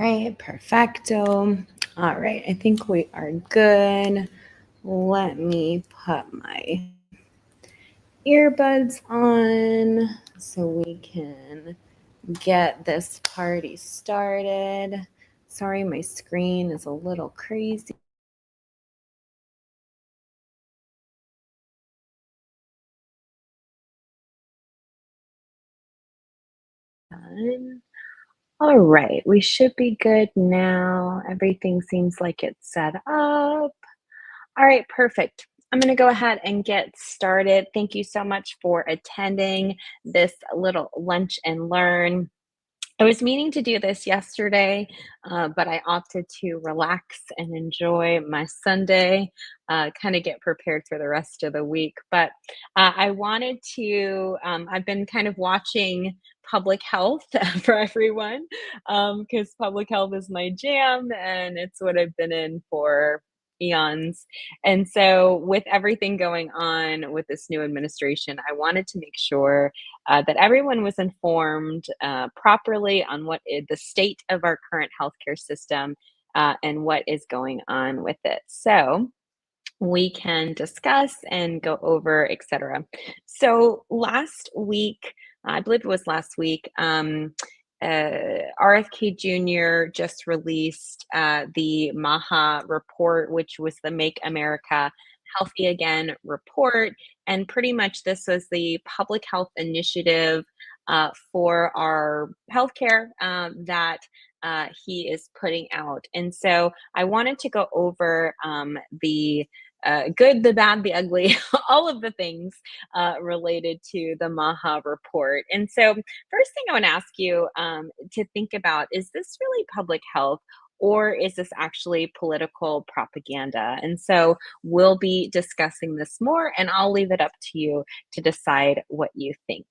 right, perfecto. All right, I think we are good. Let me put my earbuds on so we can get this party started. Sorry, my screen is a little crazy. All right, we should be good now. Everything seems like it's set up. All right, perfect. I'm going to go ahead and get started. Thank you so much for attending this little lunch and learn. I was meaning to do this yesterday, but I opted to relax and enjoy my Sunday, kind of get prepared for the rest of the week. But I wanted to, I've been kind of watching public health for everyone because public health is my jam and it's what I've been in for eons. And so, with everything going on with this new administration, I wanted to make sure that everyone was informed properly on the state of our current healthcare system and what is going on with it. So we can discuss and go over, etc. So last week, I believe it was last week, RFK Jr. just released the MAHA report, which was the Make America Healthy Again report. And pretty much this was the public health initiative for our healthcare that he is putting out. And so I wanted to go over the good, the bad, the ugly, all of the things related to the MAHA report. And so, first thing I want to ask you to think about is this really public health? Or is this actually political propaganda? And so we'll be discussing this more, and I'll leave it up to you to decide what you think.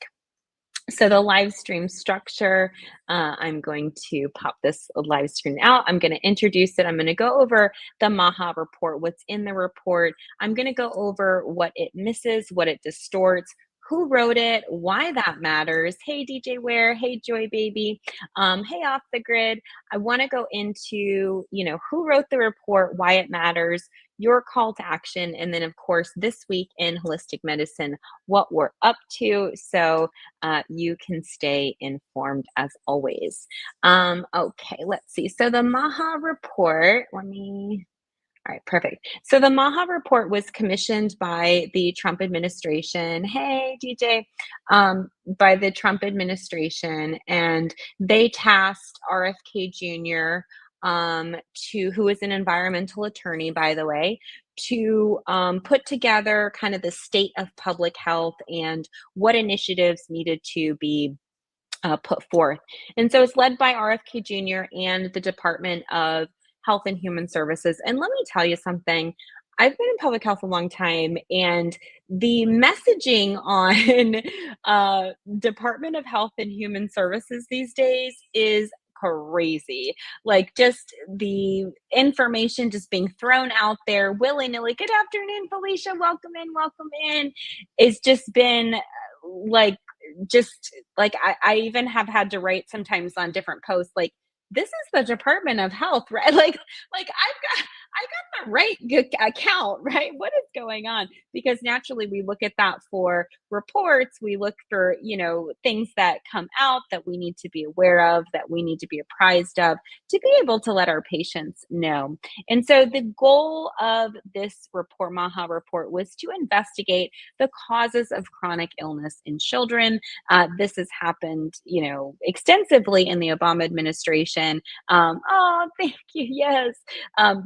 So the live stream structure, I'm going to pop this live stream out. I'm going to introduce it. I'm going to go over the MAHA report, what's in the report. I'm going to go over what it misses, what it distorts, who wrote it, why that matters. Hey, DJ Ware. Hey, Joy Baby. Hey, Off the Grid. I want to go into, who wrote the report, why it matters, your call to action, and then, of course, this week in holistic medicine, what we're up to. So you can stay informed as always. Okay, let's see. So the MAHA report, all right, perfect. So the MAHA report was commissioned by the Trump administration. Hey, DJ, by the Trump administration, and they tasked RFK Jr. Who is an environmental attorney, by the way, to put together kind of the state of public health and what initiatives needed to be put forth. And so it's led by RFK Jr. and the Department of Health and Human Services. And let me tell you something. I've been in public health a long time, and the messaging on Department of Health and Human Services these days is crazy. Like, just the information just being thrown out there willy-nilly. Good afternoon, Felicia. Welcome in. It's just been like just like I even have had to write sometimes on different posts like, this is the Department of Health, right? Like I got the right account, right? What is going on? Because naturally we look at that for reports, we look for, things that come out that we need to be aware of, that we need to be apprised of, to be able to let our patients know. And so the goal of this report, MAHA report, was to investigate the causes of chronic illness in children. This has happened, extensively in the Obama administration. Thank you. Yes.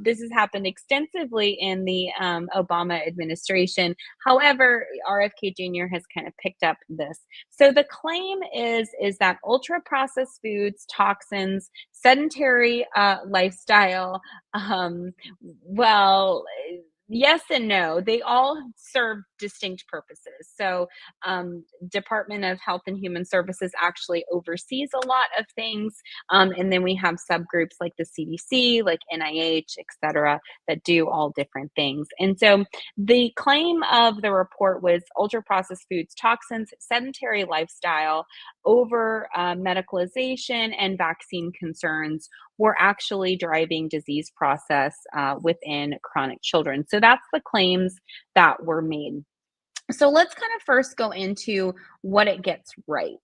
This has happened extensively in the Obama administration. However, RFK Jr. has kind of picked up this. So the claim is that ultra processed foods, toxins, sedentary lifestyle, well, yes and no. They all serve distinct purposes. So, Department of Health and Human Services actually oversees a lot of things, and then we have subgroups like the CDC, like NIH, et cetera, that do all different things. And so, the claim of the report was ultra processed foods, toxins, sedentary lifestyle, over medicalization and vaccine concerns were actually driving disease process within chronic children. So that's the claims that were made. So let's kind of first go into what it gets right.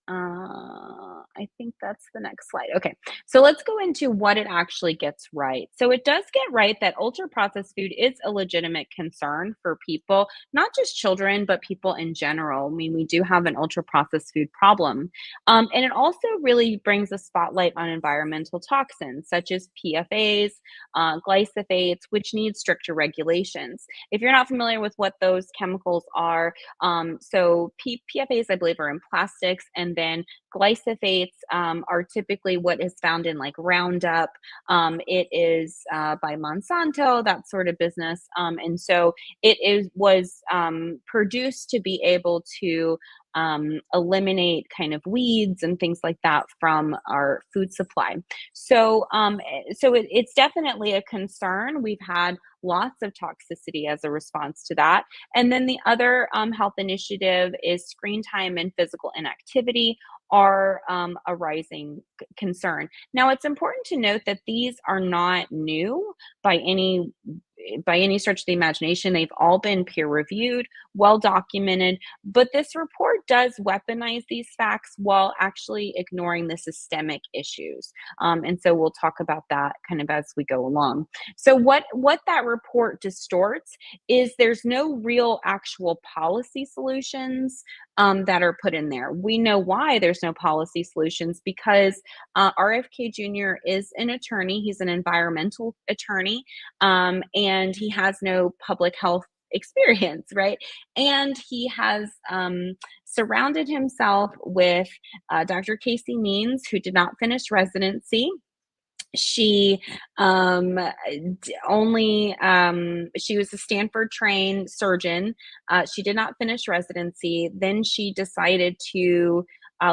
I think that's the next slide. Okay, so let's go into what it actually gets right. So it does get right that ultra processed food is a legitimate concern for people, not just children, but people in general. I mean, we do have an ultra processed food problem. And it also really brings a spotlight on environmental toxins such as PFAs, glyphosates, which need stricter regulations. If you're not familiar with what those chemicals are, PFAs, I believe, are in plastics, and then glyphosates are typically what is found in like Roundup. It is by Monsanto, that sort of business, and so was produced to be able to eliminate kind of weeds and things like that from our food supply. It's definitely a concern. We've had lots of toxicity as a response to that. And then the other health initiative is screen time and physical inactivity are a rising concern. Now, it's important to note that these are not new by any stretch of the imagination. They've all been peer reviewed, well documented, but this report does weaponize these facts while actually ignoring the systemic issues. And so we'll talk about that kind of as we go along. So what that report distorts is there's no real actual policy solutions that are put in there. We know why there's no policy solutions because RFK Jr. is an attorney. He's an environmental attorney, and he has no public health experience, right? And he has surrounded himself with Dr. Casey Means, who did not finish residency. She she was a Stanford trained surgeon. She did not finish residency. Then she decided to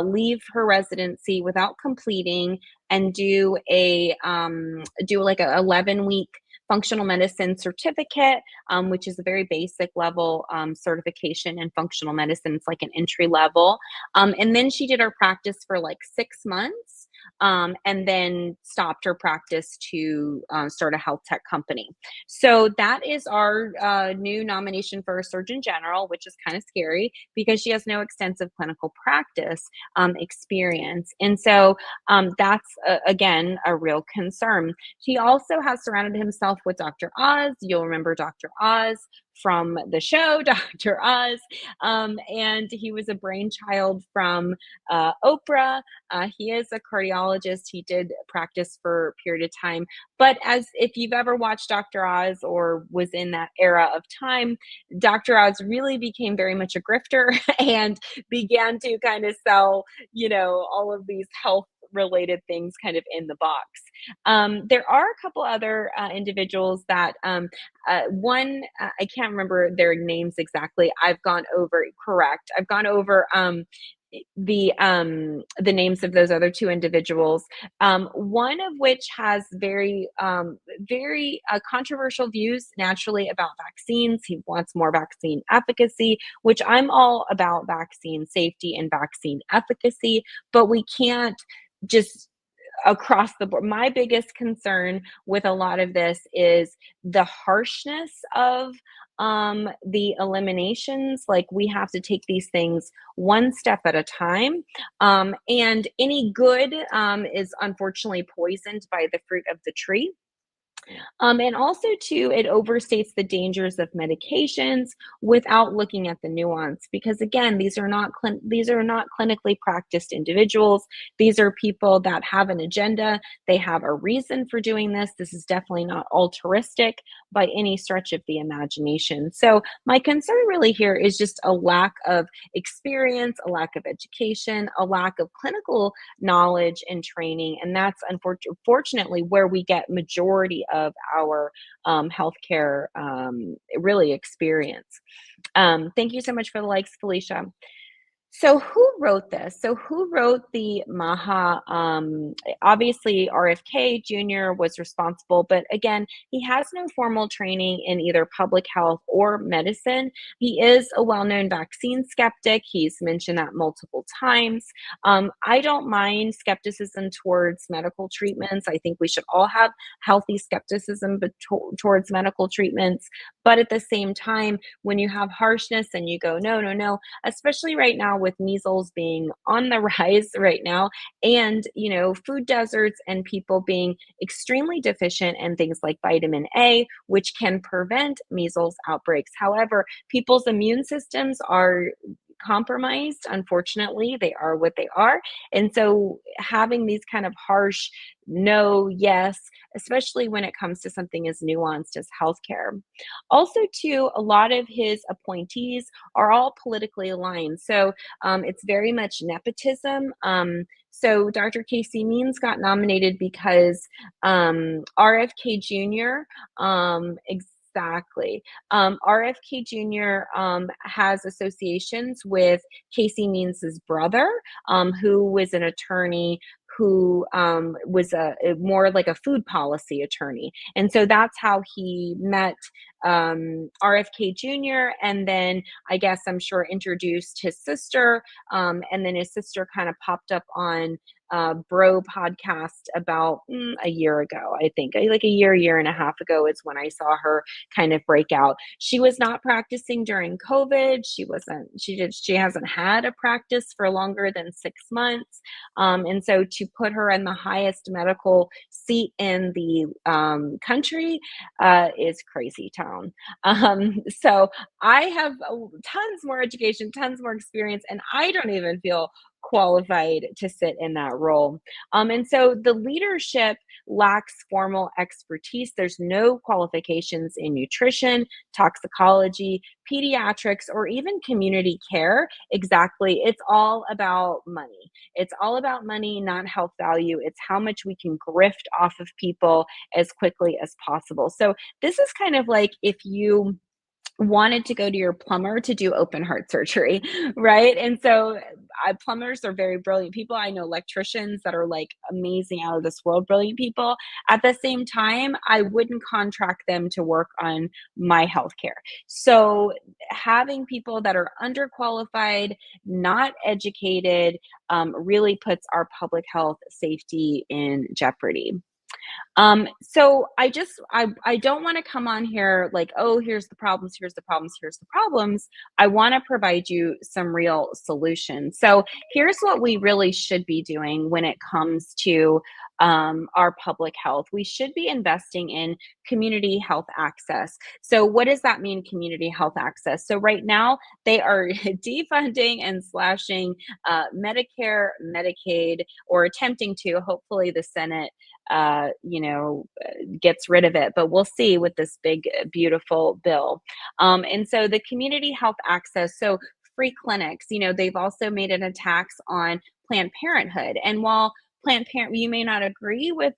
leave her residency without completing and do like a 11-week functional medicine certificate, which is a very basic level certification in functional medicine. It's like an entry level. And then she did her practice for like 6 months. And then stopped her practice to start a health tech company. So that is our new nomination for a Surgeon General, which is kind of scary because she has no extensive clinical practice experience. And so that's, again, a real concern. He also has surrounded himself with Dr. Oz. You'll remember Dr. Oz from the show, Dr. Oz. And he was a brainchild from Oprah. He is a cardiologist. He did practice for a period of time. But as if you've ever watched Dr. Oz or was in that era of time, Dr. Oz really became very much a grifter and began to kind of sell, all of these health related things kind of in the box. There are a couple other individuals that one, I can't remember their names exactly. I've gone over the names of those other two individuals, one of which has very controversial views naturally about vaccines. He wants more vaccine efficacy, which I'm all about vaccine safety and vaccine efficacy, but we can't just across the board. My biggest concern with a lot of this is the harshness of the eliminations. Like, we have to take these things one step at a time. And any good is unfortunately poisoned by the fruit of the tree. And also, too, it overstates the dangers of medications without looking at the nuance. Because again, these are not clinically practiced individuals. These are people that have an agenda. They have a reason for doing this. This is definitely not altruistic by any stretch of the imagination. So my concern really here is just a lack of experience, a lack of education, a lack of clinical knowledge and training, and that's unfortunately where we get majority of our healthcare really experience. Thank you so much for the likes, Felicia. So who wrote this? So who wrote the MAHA? Obviously, RFK Jr. was responsible, but again, he has no formal training in either public health or medicine. He is a well-known vaccine skeptic. He's mentioned that multiple times. I don't mind skepticism towards medical treatments. I think we should all have healthy skepticism towards medical treatments. But at the same time, when you have harshness and you go, no, no, no, especially right now with measles being on the rise right now, and food deserts and people being extremely deficient in things like vitamin A, which can prevent measles outbreaks. However, people's immune systems are compromised. Unfortunately, they are what they are. And so having these kind of harsh no, yes, especially when it comes to something as nuanced as healthcare. Also, too, a lot of his appointees are all politically aligned. So it's very much nepotism. So Dr. Casey Means got nominated because RFK Jr. Exactly. RFK Jr. Has associations with Casey Means's brother, who was an attorney who was a more like a food policy attorney. And so that's how he met RFK Jr. And then I guess I'm sure introduced his sister. And then his sister kind of popped up on Bro podcast about a year ago, I think. Like a year and a half ago is when I saw her kind of break out. She was not practicing during COVID. She hasn't had a practice for longer than 6 months. And so to put her in the highest medical seat in the country is crazy town. So I have tons more education, tons more experience, and I don't even feel qualified to sit in that role. And so the leadership lacks formal expertise. There's no qualifications in nutrition, toxicology, pediatrics, or even community care. Exactly. It's all about money. It's all about money, not health value. It's how much we can grift off of people as quickly as possible. So this is kind of like if you wanted to go to your plumber to do open heart surgery, right? And so plumbers are very brilliant people. I know electricians that are like amazing, out of this world brilliant people. At the same time, I wouldn't contract them to work on my healthcare. So having people that are underqualified, not educated, really puts our public health safety in jeopardy. So I don't want to come on here like, oh, here's the problems, here's the problems, here's the problems. I want to provide you some real solutions. So here's what we really should be doing when it comes to our public health. We should be investing in community health access. So what does that mean, community health access? So right now they are defunding and slashing Medicare, Medicaid, or attempting to. Hopefully the Senate gets rid of it, but we'll see with this big, beautiful bill. And so the community health access, so free clinics, they've also made an attacks on Planned Parenthood. And while Planned Parenthood, you may not agree with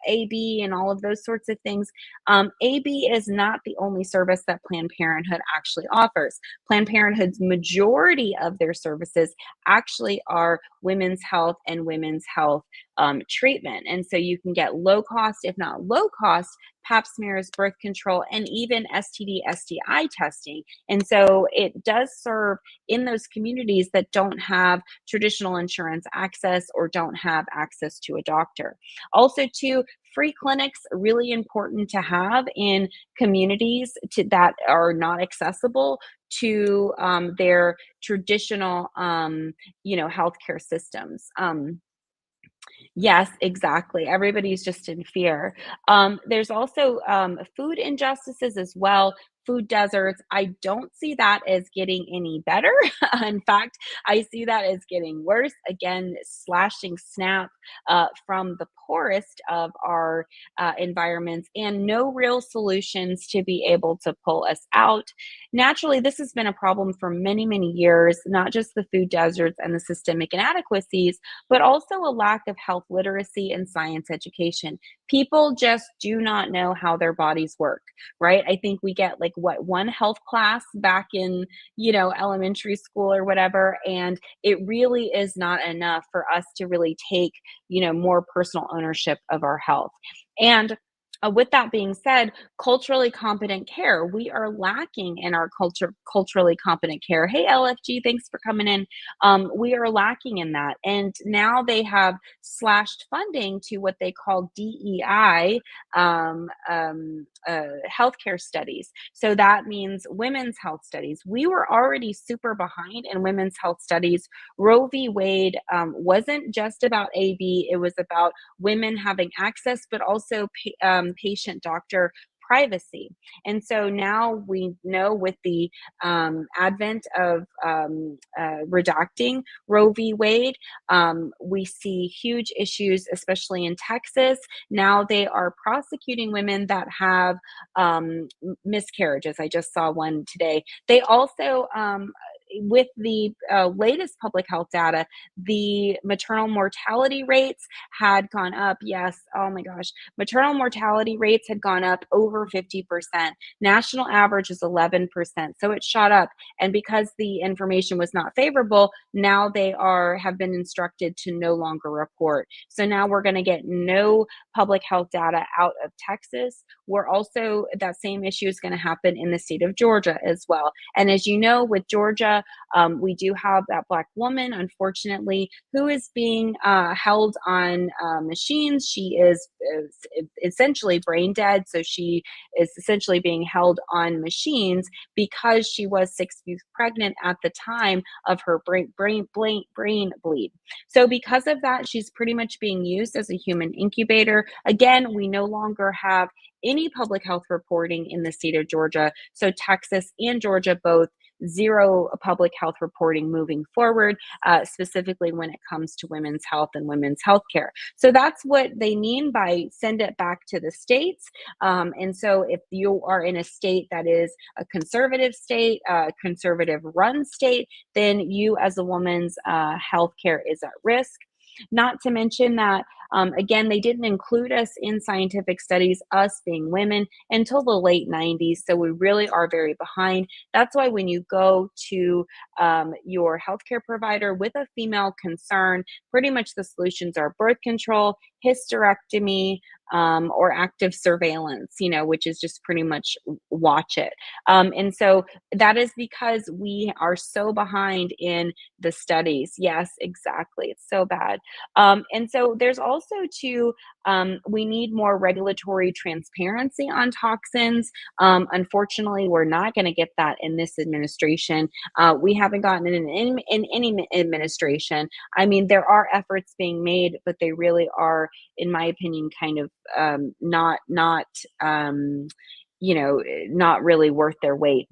AB and all of those sorts of things. AB is not the only service that Planned Parenthood actually offers. Planned Parenthood's majority of their services actually are women's health and women's health treatment. And so you can get low cost, if not low cost, pap smears, birth control, and even STD, STI testing. And so it does serve in those communities that don't have traditional insurance access or don't have access to a doctor. Also, too, free clinics are really important to have in communities that are not accessible to their traditional, healthcare systems. Yes, exactly. Everybody's just in fear. There's also food injustices as well, food deserts. I don't see that as getting any better. In fact, I see that as getting worse. Again, slashing SNAP from the poorest of our environments and no real solutions to be able to pull us out. Naturally, this has been a problem for many, many years, not just the food deserts and the systemic inadequacies, but also a lack of health literacy and science education. People just do not know how their bodies work, right? I think we get like what one health class back in, elementary school or whatever, and it really is not enough for us to really take, more personal ownership of our health. And with that being said, culturally competent care, we are lacking in our culturally competent care. Hey, LFG, thanks for coming in. We are lacking in that. And now they have slashed funding to what they call DEI healthcare studies. So that means women's health studies. We were already super behind in women's health studies. Roe v. Wade wasn't just about AB, it was about women having access, but also patient doctor privacy. And so now we know with the advent of redacting Roe v. Wade, we see huge issues, especially in Texas. Now they are prosecuting women that have miscarriages. I just saw one today. They also, with the latest public health data, the maternal mortality rates had gone up. Yes, oh my gosh, maternal mortality rates had gone up over 50%. National average is 11%. So it shot up. And because the information was not favorable, now they have been instructed to no longer report. So now we're going to get no public health data out of Texas. That same issue is going to happen in the state of Georgia as well. And as you know, with Georgia, we do have that Black woman, unfortunately, who is being held on machines. She is essentially brain dead. So she is essentially being held on machines because she was 6 weeks pregnant at the time of her brain bleed. So because of that, she's pretty much being used as a human incubator. Again, we no longer have any public health reporting in the state of Georgia. So Texas and Georgia both zero public health reporting moving forward, specifically when it comes to women's health and women's health care. So that's what they mean by send it back to the states. And so if you are in a state that is a conservative state, a conservative run state, then you as a woman's health care is at risk. Not to mention that, again, they didn't include us in scientific studies, us being women, until the late 90s. So we really are very behind. That's why when you go to your healthcare provider with a female concern, pretty much the solutions are birth control, hysterectomy, or active surveillance, which is just pretty much watch it. And so that is because we are so behind in the studies. Yes, exactly. It's so bad. And so there's also we need more regulatory transparency on toxins. Unfortunately, we're not going to get that in this administration. We haven't gotten it in any administration. I mean, there are efforts being made, but they really are, in my opinion, kind of not really worth their weight.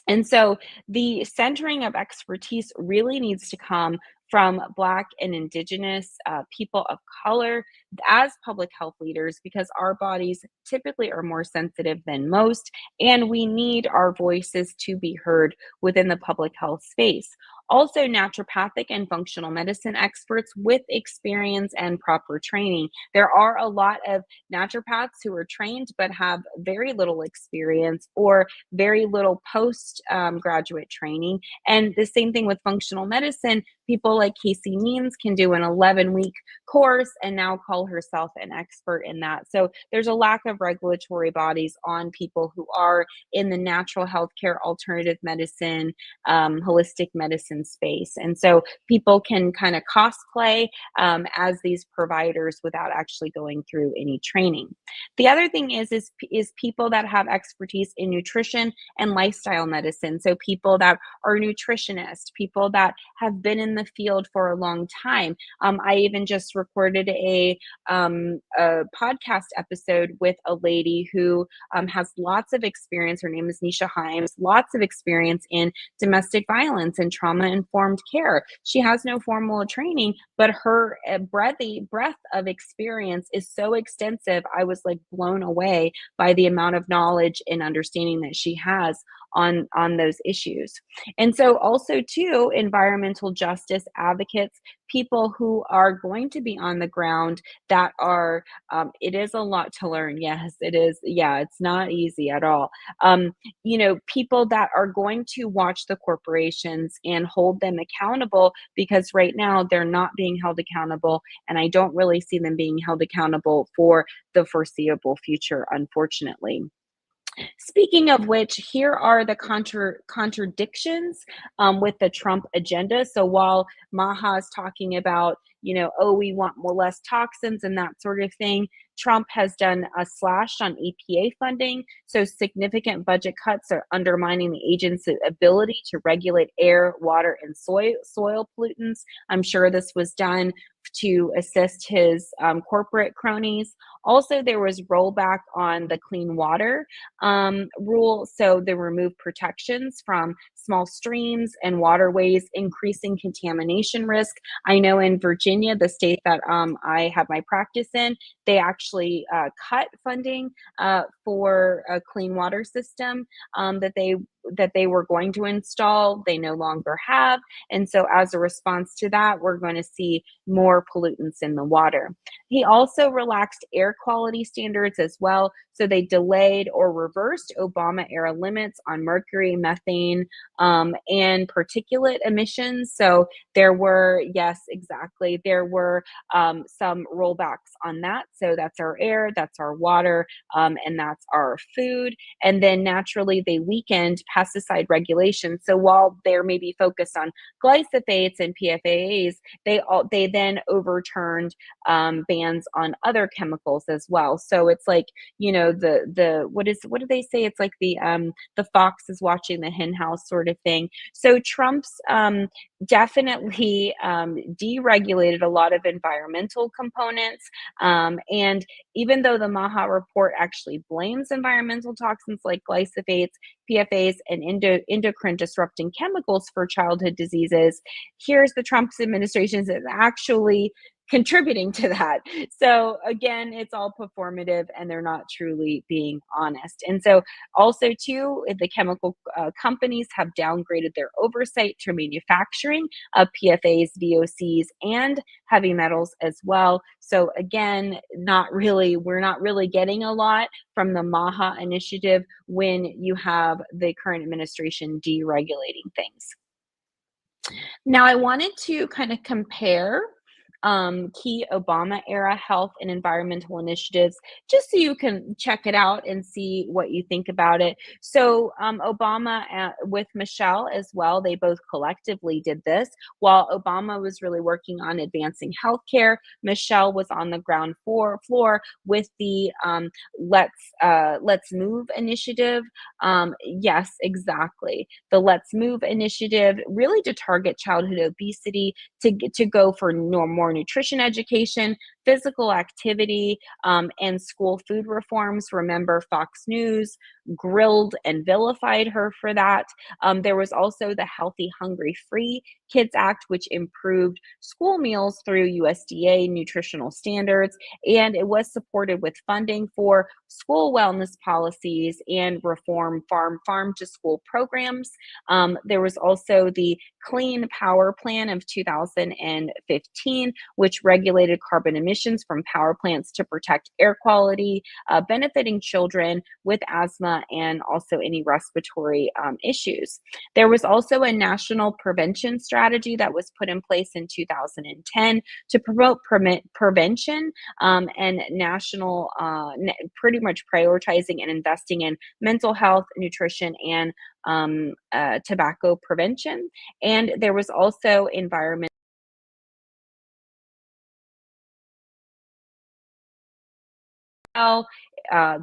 And so the centering of expertise really needs to come from Black and Indigenous people of color as public health leaders, because our bodies typically are more sensitive than most, and we need our voices to be heard within the public health space. Also, naturopathic and functional medicine experts with experience and proper training. There are a lot of naturopaths who are trained but have very little experience or very little post graduate training. And the same thing with functional medicine. People like Casey Means can do an 11-week course and now call herself an expert in that. So there's a lack of regulatory bodies on people who are in the natural healthcare, alternative medicine, holistic medicine space. And so people can kind of cosplay as these providers without actually going through any training. The other thing is people that have expertise in nutrition and lifestyle medicine. So people that are nutritionists, people that have been in the field for a long time. I even just recorded a podcast episode with a lady who has lots of experience. Her name is Nisha Himes, lots of experience in domestic violence and trauma-informed care. She has no formal training, but her breadth of experience is so extensive. I was like blown away by the amount of knowledge and understanding that she has on those issues. And so also too, environmental justice advocates, people who are going to be on the ground that are, it is a lot to learn. Yes, it is. Yeah, it's not easy at all. People that are going to watch the corporations and hold them accountable, because right now they're not being held accountable. And I don't really see them being held accountable for the foreseeable future, unfortunately. Speaking of which, here are the contradictions with the Trump agenda. So while Maha is talking about, oh, we want more less toxins and that sort of thing, Trump has done a slash on EPA funding. So significant budget cuts are undermining the agency's ability to regulate air, water, and soil pollutants. I'm sure this was done to assist his corporate cronies. Also, there was rollback on the clean water rule. So they removed protections from small streams and waterways, increasing contamination risk. I know in Virginia, the state that I have my practice in, they actually cut funding for a clean water system that they were going to install. They no longer have. And so as a response to that, we're going to see more pollutants in the water. He also relaxed air quality standards as well. So they delayed or reversed Obama era limits on mercury, methane, and particulate emissions. So there were, yes, exactly, there were some rollbacks on that. So that's our air, that's our water, and that's our food. And then naturally, they weakened pesticide regulation. So while they're maybe focused on glyphosates and PFAS, they then overturned bans on other chemicals as well. So it's like, the what do they say? It's like the fox is watching the hen house sort of thing. So Trump's definitely deregulated a lot of environmental components. And even though the MAHA report actually blames environmental toxins like glyphosates, PFAS, and endocrine disrupting chemicals for childhood diseases, here's the Trump's administration is actually contributing to that. So again, it's all performative and they're not truly being honest. And so also too, the chemical companies have downgraded their oversight to manufacturing of PFAS, VOCs, and heavy metals as well. So again, we're not really getting a lot from the MAHA initiative when you have the current administration deregulating things. Now, I wanted to kind of compare key Obama era health and environmental initiatives, just so you can check it out and see what you think about it. So, Obama with Michelle as well, they both collectively did this. While Obama was really working on advancing healthcare, Michelle was on the ground floor with the Let's Move initiative. Yes, exactly. The Let's Move initiative really to target childhood obesity, to go for more nutrition education, physical activity, and school food reforms. Remember, Fox News grilled and vilified her for that. There was also the Healthy, Hungry, Free Kids Act, which improved school meals through USDA nutritional standards, and it was supported with funding for school wellness policies and reform farm to school programs. There was also the Clean Power Plan of 2015, which regulated carbon emissions from power plants to protect air quality, benefiting children with asthma and also any respiratory issues. There was also a national prevention strategy that was put in place in 2010 to promote prevention and national, pretty much prioritizing and investing in mental health, nutrition, and tobacco prevention. And there was also environment.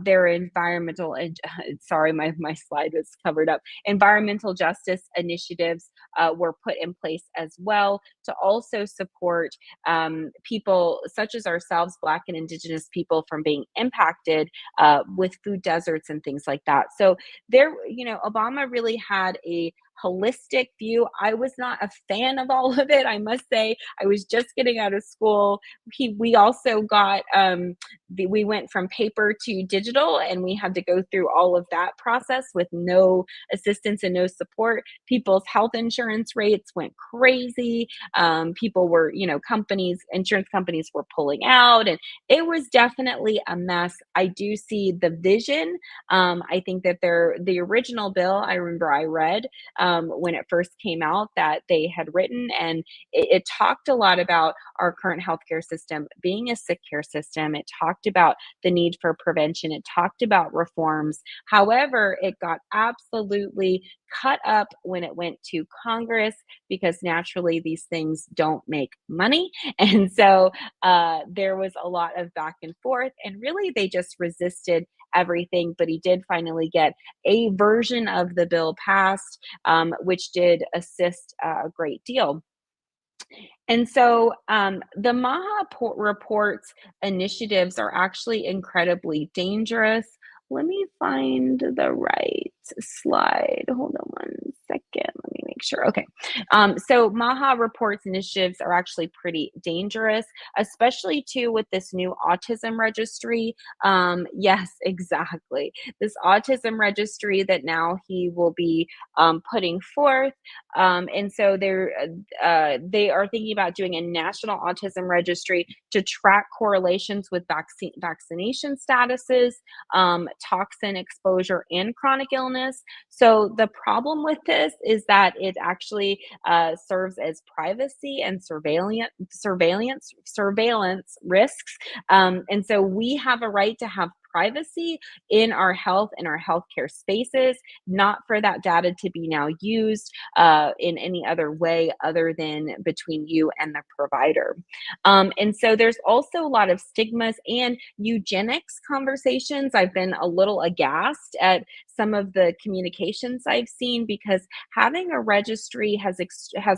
Their environmental and sorry, my slide was covered up. Environmental justice initiatives were put in place as well to also support people such as ourselves, Black and Indigenous people, from being impacted with food deserts and things like that. So Obama really had a holistic view. I was not a fan of all of it, I must say. I was just getting out of school. We also got we went from paper to digital, and we had to go through all of that process with no assistance and no support. People's health insurance rates went crazy. People were, insurance companies were pulling out, and it was definitely a mess. I do see the vision. I think that the original bill, I remember I read when it first came out, that they had written, and it talked a lot about our current healthcare system being a sick care system. It talked about the need for prevention. It talked about reforms. However, it got absolutely cut up when it went to Congress, because naturally these things don't make money. And so there was a lot of back and forth, and really they just resisted everything. But he did finally get a version of the bill passed, which did assist a great deal. And so the MAHA reports initiatives are actually incredibly dangerous. Let me find the right slide. Hold on one second. Let me make sure. Okay. So MAHA reports initiatives are actually pretty dangerous, especially too with this new autism registry. Yes, exactly. This autism registry that now he will be putting forth. And so they are thinking about doing a national autism registry to track correlations with vaccination statuses, toxin exposure, and chronic illness. So the problem with this is that it actually serves as privacy and surveillance risks. And so we have a right to have privacy in our health and our healthcare spaces, not for that data to be now used in any other way other than between you and the provider. And so there's also a lot of stigmas and eugenics conversations. I've been a little aghast at some of the communications I've seen, because having a registry has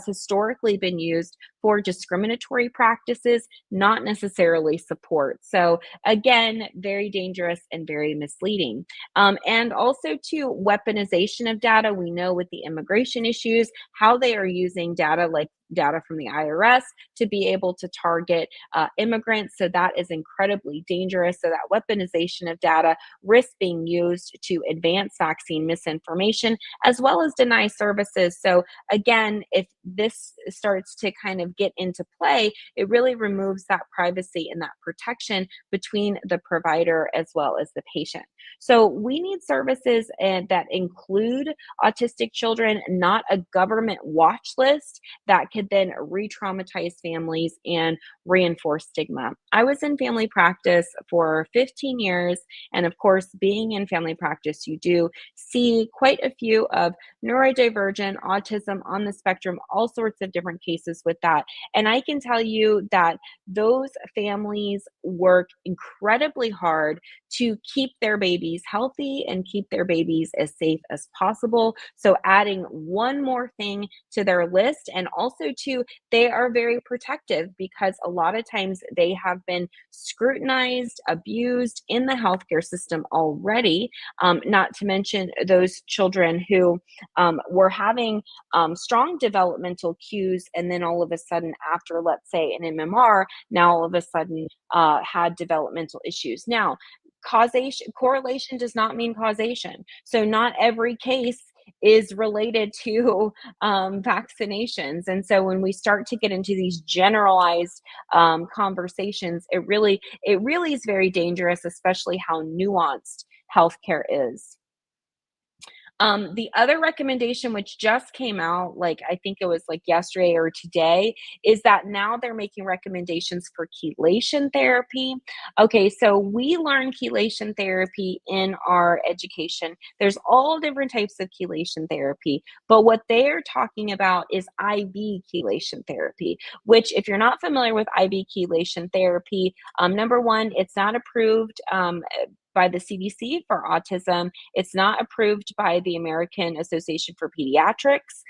historically been used for discriminatory practices, not necessarily support. So again, very dangerous and very misleading. And also to weaponization of data. We know with the immigration issues, how they are using data like data from the IRS to be able to target immigrants. So that is incredibly dangerous. So that weaponization of data risks being used to advance vaccine misinformation as well as deny services. So again, if this starts to kind of get into play, it really removes that privacy and that protection between the provider as well as the patient. So we need services that include autistic children, not a government watch list that could then re-traumatize families and reinforce stigma. I was in family practice for 15 years, and of course, being in family practice, you do see quite a few of neurodivergent, autism on the spectrum, all sorts of different cases with that. And I can tell you that those families work incredibly hard to keep their babies healthy and keep their babies as safe as possible. So adding one more thing to their list, and also too, they are very protective, because a lot of times they have been scrutinized, abused in the healthcare system already. Not to mention those children who were having strong developmental cues, and then all of a sudden, after let's say an MMR, now all of a sudden had developmental issues. Now, correlation does not mean causation. So not every case is related to vaccinations. And so when we start to get into these generalized conversations, it really is very dangerous, especially how nuanced healthcare is. The other recommendation, which just came out, like I think it was like yesterday or today, is that now they're making recommendations for chelation therapy. Okay, so we learn chelation therapy in our education. There's all different types of chelation therapy, but what they're talking about is IV chelation therapy, which, if you're not familiar with IV chelation therapy, number one, it's not approved by the CDC for autism. It's not approved by the American Association for Pediatrics,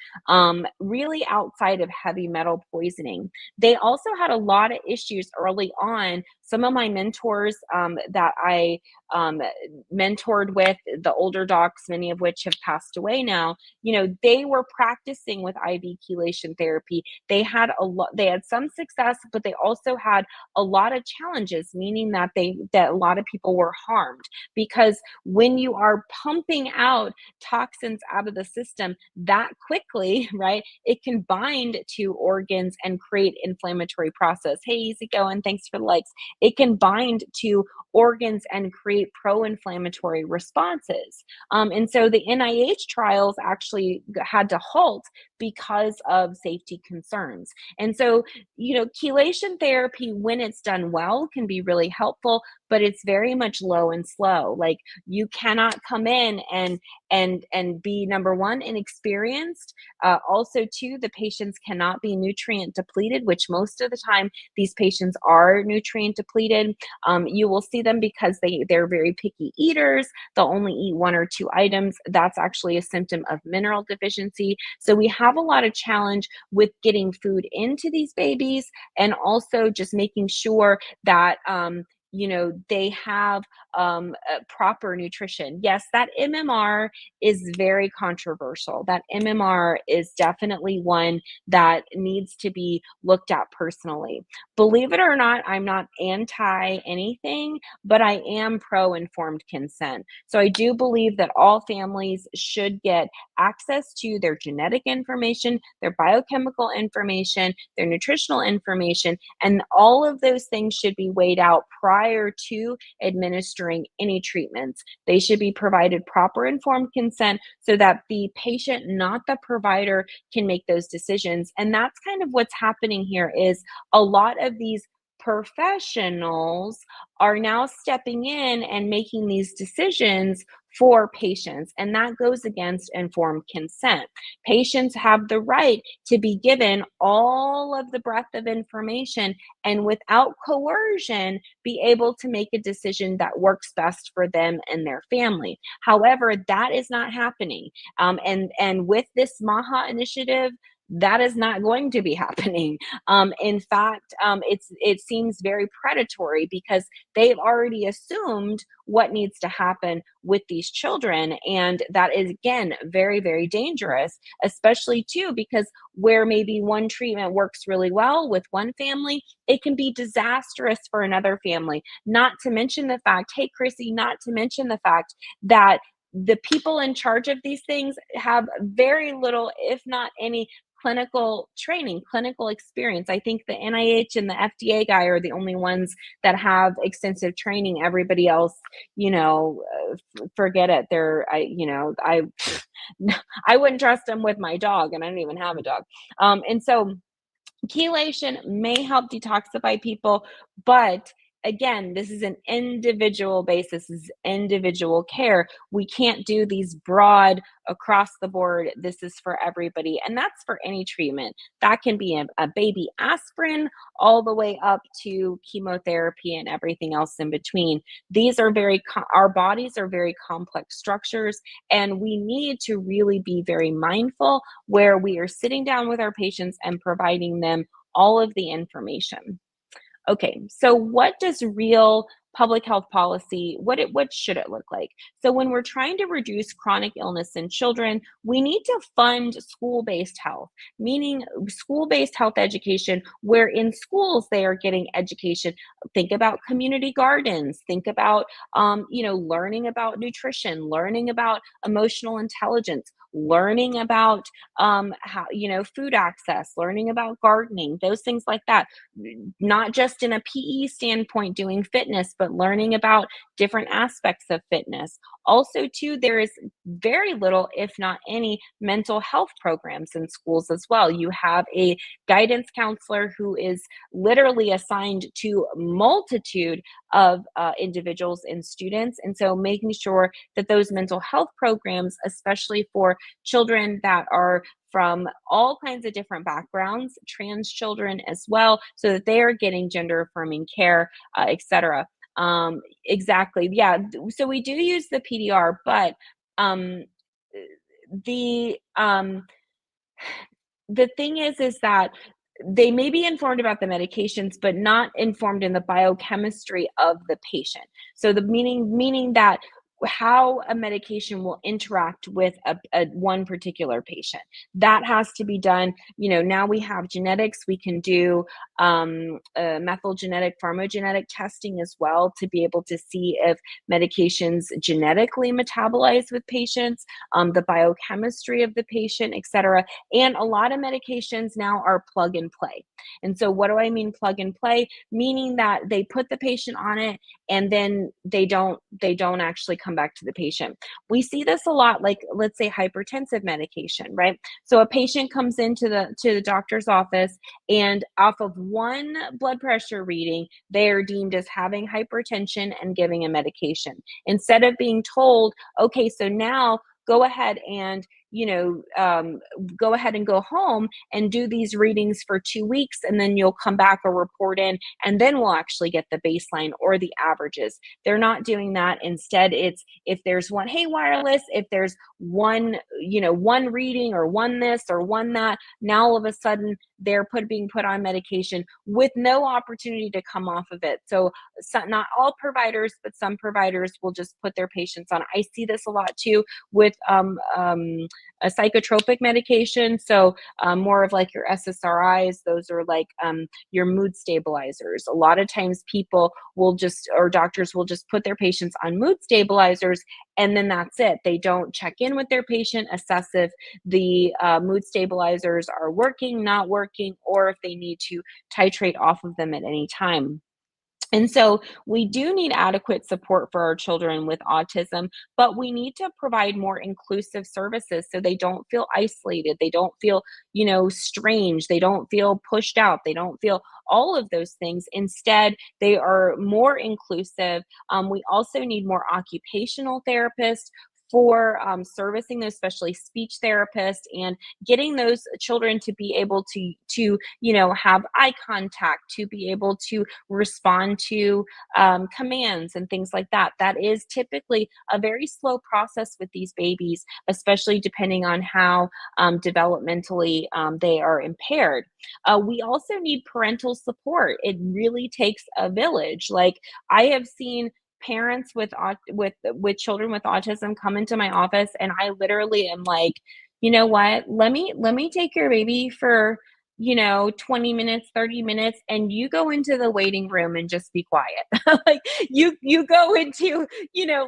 really outside of heavy metal poisoning. They also had a lot of issues early on. Some of my mentors that I um, mentored with, the older docs, many of which have passed away now, they were practicing with IV chelation therapy. They had some success, but they also had a lot of challenges, meaning that a lot of people were harmed, because when you are pumping out toxins out of the system that quickly, right, it can bind to organs and create inflammatory process. Hey, easy going. Thanks for the likes. It can bind to organs and create pro-inflammatory responses. And so the NIH trials actually had to halt because of safety concerns. And so, chelation therapy, when it's done well, can be really helpful, but it's very much low and slow. Like, you cannot come in and be, number one, inexperienced. Also, two, the patients cannot be nutrient depleted, which most of the time these patients are nutrient depleted. You will see them because they're very picky eaters. They'll only eat one or two items. That's actually a symptom of mineral deficiency. So we have a lot of challenge with getting food into these babies, and also just making sure that they have proper nutrition. Yes, that MMR is very controversial. That MMR is definitely one that needs to be looked at personally. Believe it or not, I'm not anti anything, but I am pro informed consent. So I do believe that all families should get access to their genetic information, their biochemical information, their nutritional information, and all of those things should be weighed out prior to administering any treatments. They should be provided proper informed consent so that the patient, not the provider, can make those decisions. And that's kind of what's happening here. Is a lot of these professionals are now stepping in and making these decisions for patients, and that goes against informed consent. Patients have the right to be given all of the breadth of information, and without coercion, be able to make a decision that works best for them and their family. However, that is not happening. And with this MAHA initiative, that is not going to be happening. In fact, it seems very predatory, because they've already assumed what needs to happen with these children, and that is, again, very, very dangerous, especially too because where maybe one treatment works really well with one family, it can be disastrous for another family. Not to mention the fact, hey, Chrissy, not to mention the fact that the people in charge of these things have very little, if not any, clinical training, clinical experience. I think the NIH and the FDA guy are the only ones that have extensive training. Everybody else, forget it. I wouldn't trust them with my dog, and I don't even have a dog. And so chelation may help detoxify people, but again, this is an individual basis, this is individual care. We can't do these broad across the board, this is for everybody. And that's for any treatment. That can be a baby aspirin all the way up to chemotherapy and everything else in between. These are our bodies are very complex structures, and we need to really be very mindful where we are sitting down with our patients and providing them all of the information. Okay, so what does real public health policy, what should it look like? So when we're trying to reduce chronic illness in children, we need to fund school-based health, meaning school-based health education, where in schools they are getting education. Think about community gardens, think about learning about nutrition, learning about emotional intelligence, learning about how food access, learning about gardening, those things like that. Not just in a PE standpoint doing fitness, but learning about different aspects of fitness. Also, too, there is very little, if not any, mental health programs in schools as well. You have a guidance counselor who is literally assigned to a multitude of individuals and students. And so making sure that those mental health programs, especially for children that are from all kinds of different backgrounds, trans children as well, so that they are getting gender affirming care, etc. Exactly. Yeah. So we do use the PDR, but um, the the thing is that they may be informed about the medications, but not informed in the biochemistry of the patient. So the meaning that how a medication will interact with a one particular patient. That has to be done. Now we have genetics. We can do methyl genetic, pharmacogenetic testing as well to be able to see if medications genetically metabolize with patients, the biochemistry of the patient, etc. And a lot of medications now are plug and play. And so, what do I mean plug and play? Meaning that they put the patient on it and then they don't actually come back to the patient. We see this a lot, like let's say hypertensive medication, right? So a patient comes into the doctor's office and off of one blood pressure reading, they are deemed as having hypertension and giving a medication. Instead of being told, okay, so now go ahead and go ahead and go home and do these readings for 2 weeks, and then you'll come back or report in, and then we'll actually get the baseline or the averages. They're not doing that. Instead, it's if there's one, hey, wireless, if there's one reading or one this or one that, now all of a sudden they're being put on medication with no opportunity to come off of it. So not all providers, but some providers will just put their patients on. I see this a lot too with a psychotropic medication. So more of like your SSRIs, those are like your mood stabilizers. A lot of times people or doctors will just put their patients on mood stabilizers, and then that's it. They don't check in with their patient, assess if the mood stabilizers are working, not working, or if they need to titrate off of them at any time. And so we do need adequate support for our children with autism, but we need to provide more inclusive services so they don't feel isolated. They don't feel, strange. They don't feel pushed out. They don't feel all of those things. Instead, they are more inclusive. We also need more occupational therapists for servicing those, especially speech therapists, and getting those children to be able to have eye contact, to be able to respond to commands and things like that. That is typically a very slow process with these babies, especially depending on how developmentally they are impaired. We also need parental support. It really takes a village. Like I have seen parents with children with autism come into my office, and I literally am like, you know what, let me take your baby for 20 minutes, 30 minutes, and you go into the waiting room and just be quiet. Like you go into,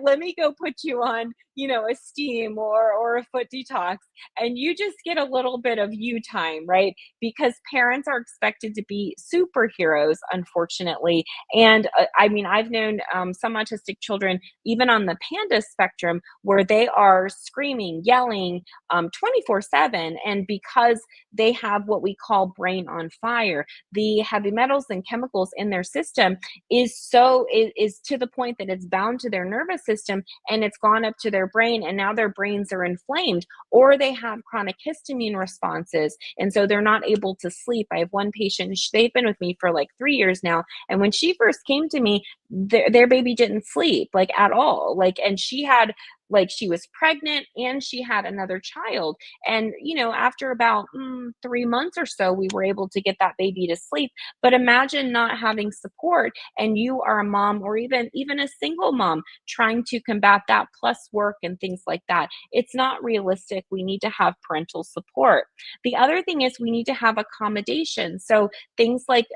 let me go put you on a steam or a foot detox, and you just get a little bit of you time, right? Because parents are expected to be superheroes, unfortunately. And I mean, I've known some autistic children, even on the panda spectrum, where they are screaming, yelling 24/7. And because they have what we call brain on fire, the heavy metals and chemicals in their system is to the point that it's bound to their nervous system, and it's gone up to their brain, and now their brains are inflamed, or they have chronic histamine responses, and so they're not able to sleep. I have one patient, they've been with me for like 3 years now, and when she first came to me, their baby didn't sleep like at all, like, and she was pregnant and she had another child. And after about 3 months or so, we were able to get that baby to sleep. But imagine not having support, and you are a mom, or even a single mom, trying to combat that plus work and things like that. It's not realistic. We need to have parental support. The other thing is we need to have accommodation. So things like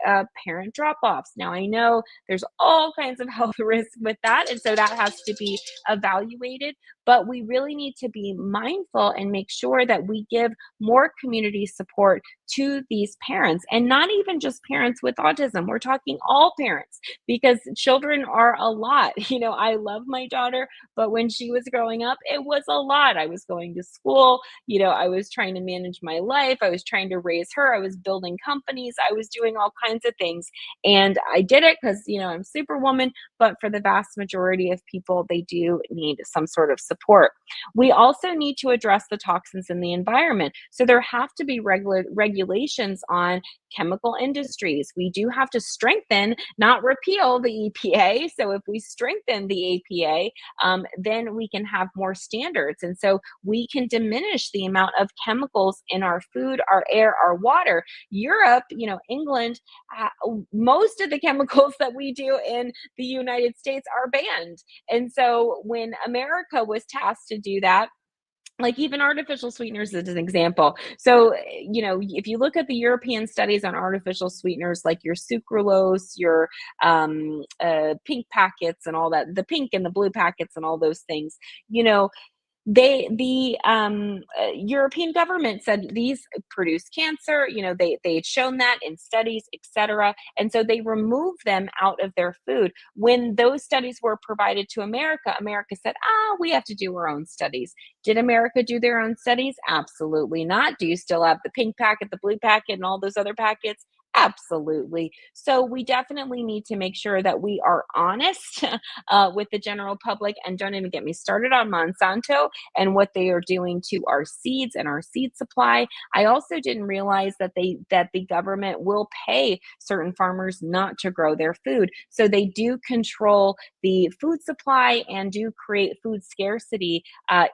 parent drop-offs. Now I know there's all kinds of health risks with that, and so that has to be evaluated. But we really need to be mindful and make sure that we give more community support to these parents, and not even just parents with autism. We're talking all parents, because children are a lot. I love my daughter, but when she was growing up, it was a lot. I was going to school, I was trying to manage my life. I was trying to raise her. I was building companies. I was doing all kinds of things. And I did it because, I'm Superwoman, but for the vast majority of people, they do need some sort of support. We also need to address the toxins in the environment. So there have to be regulations regulations on chemical industries. We do have to strengthen, not repeal the EPA. So if we strengthen the EPA, then we can have more standards. And so we can diminish the amount of chemicals in our food, our air, our water. Europe, England, most of the chemicals that we do in the United States are banned. And so when America was tasked to do that, like even artificial sweeteners as an example. So, if you look at the European studies on artificial sweeteners, like your sucralose, your pink packets and all that, the pink and the blue packets and all those things, the European government said these produce cancer. They had shown that in studies, etc. And so they removed them out of their food. When those studies were provided to America, America said, we have to do our own studies. Did America do their own studies? Absolutely not. Do you still have the pink packet, the blue packet, and all those other packets? Absolutely. So we definitely need to make sure that we are honest with the general public, and don't even get me started on Monsanto and what they are doing to our seeds and our seed supply. I also didn't realize that the government will pay certain farmers not to grow their food. So they do control the food supply and do create food scarcity,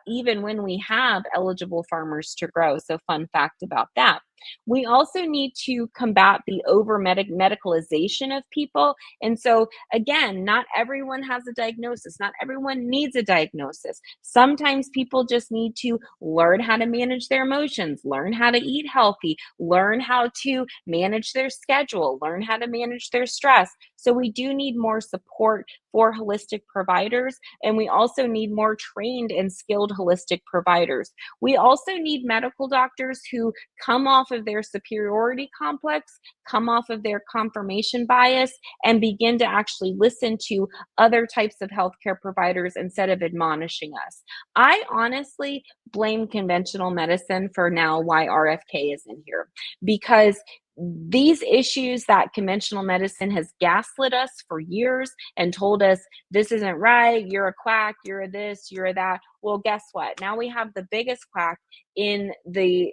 even when we have eligible farmers to grow. So fun fact about that. We also need to combat the over medicalization of people. And so, again, not everyone has a diagnosis. Not everyone needs a diagnosis. Sometimes people just need to learn how to manage their emotions, learn how to eat healthy, learn how to manage their schedule, learn how to manage their stress. So, we do need more support for holistic providers, and we also need more trained and skilled holistic providers. We also need medical doctors who come off of their superiority complex, come off of their confirmation bias, and begin to actually listen to other types of healthcare providers instead of admonishing us. I honestly blame conventional medicine for now why RFK is in here, because these issues that conventional medicine has gaslit us for years and told us this isn't right, you're a quack, you're a this, you're a that. Well, guess what? Now we have the biggest quack in the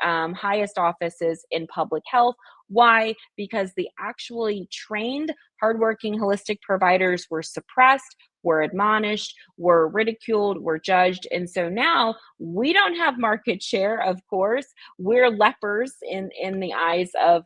highest offices in public health. Why? Because the actually trained, hardworking holistic providers were suppressed, were admonished, were ridiculed, were judged. And so now we don't have market share, of course. We're lepers in the eyes of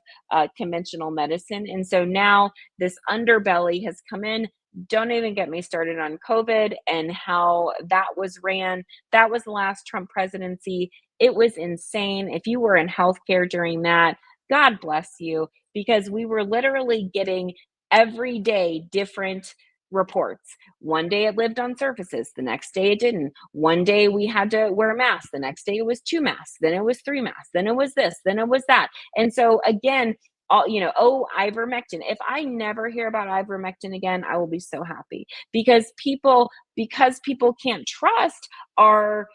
conventional medicine. And so now this underbelly has come in. Don't even get me started on COVID and how that was ran. That was the last Trump presidency. It was insane. If you were in healthcare during that, God bless you, because we were literally getting every day different reports. One day it lived on surfaces, the next day it didn't. One day we had to wear a mask, the next day it was 2 masks, then it was 3 masks, then it was this, then it was that. And so again, ivermectin. If I never hear about ivermectin again, I will be so happy, because people can't trust our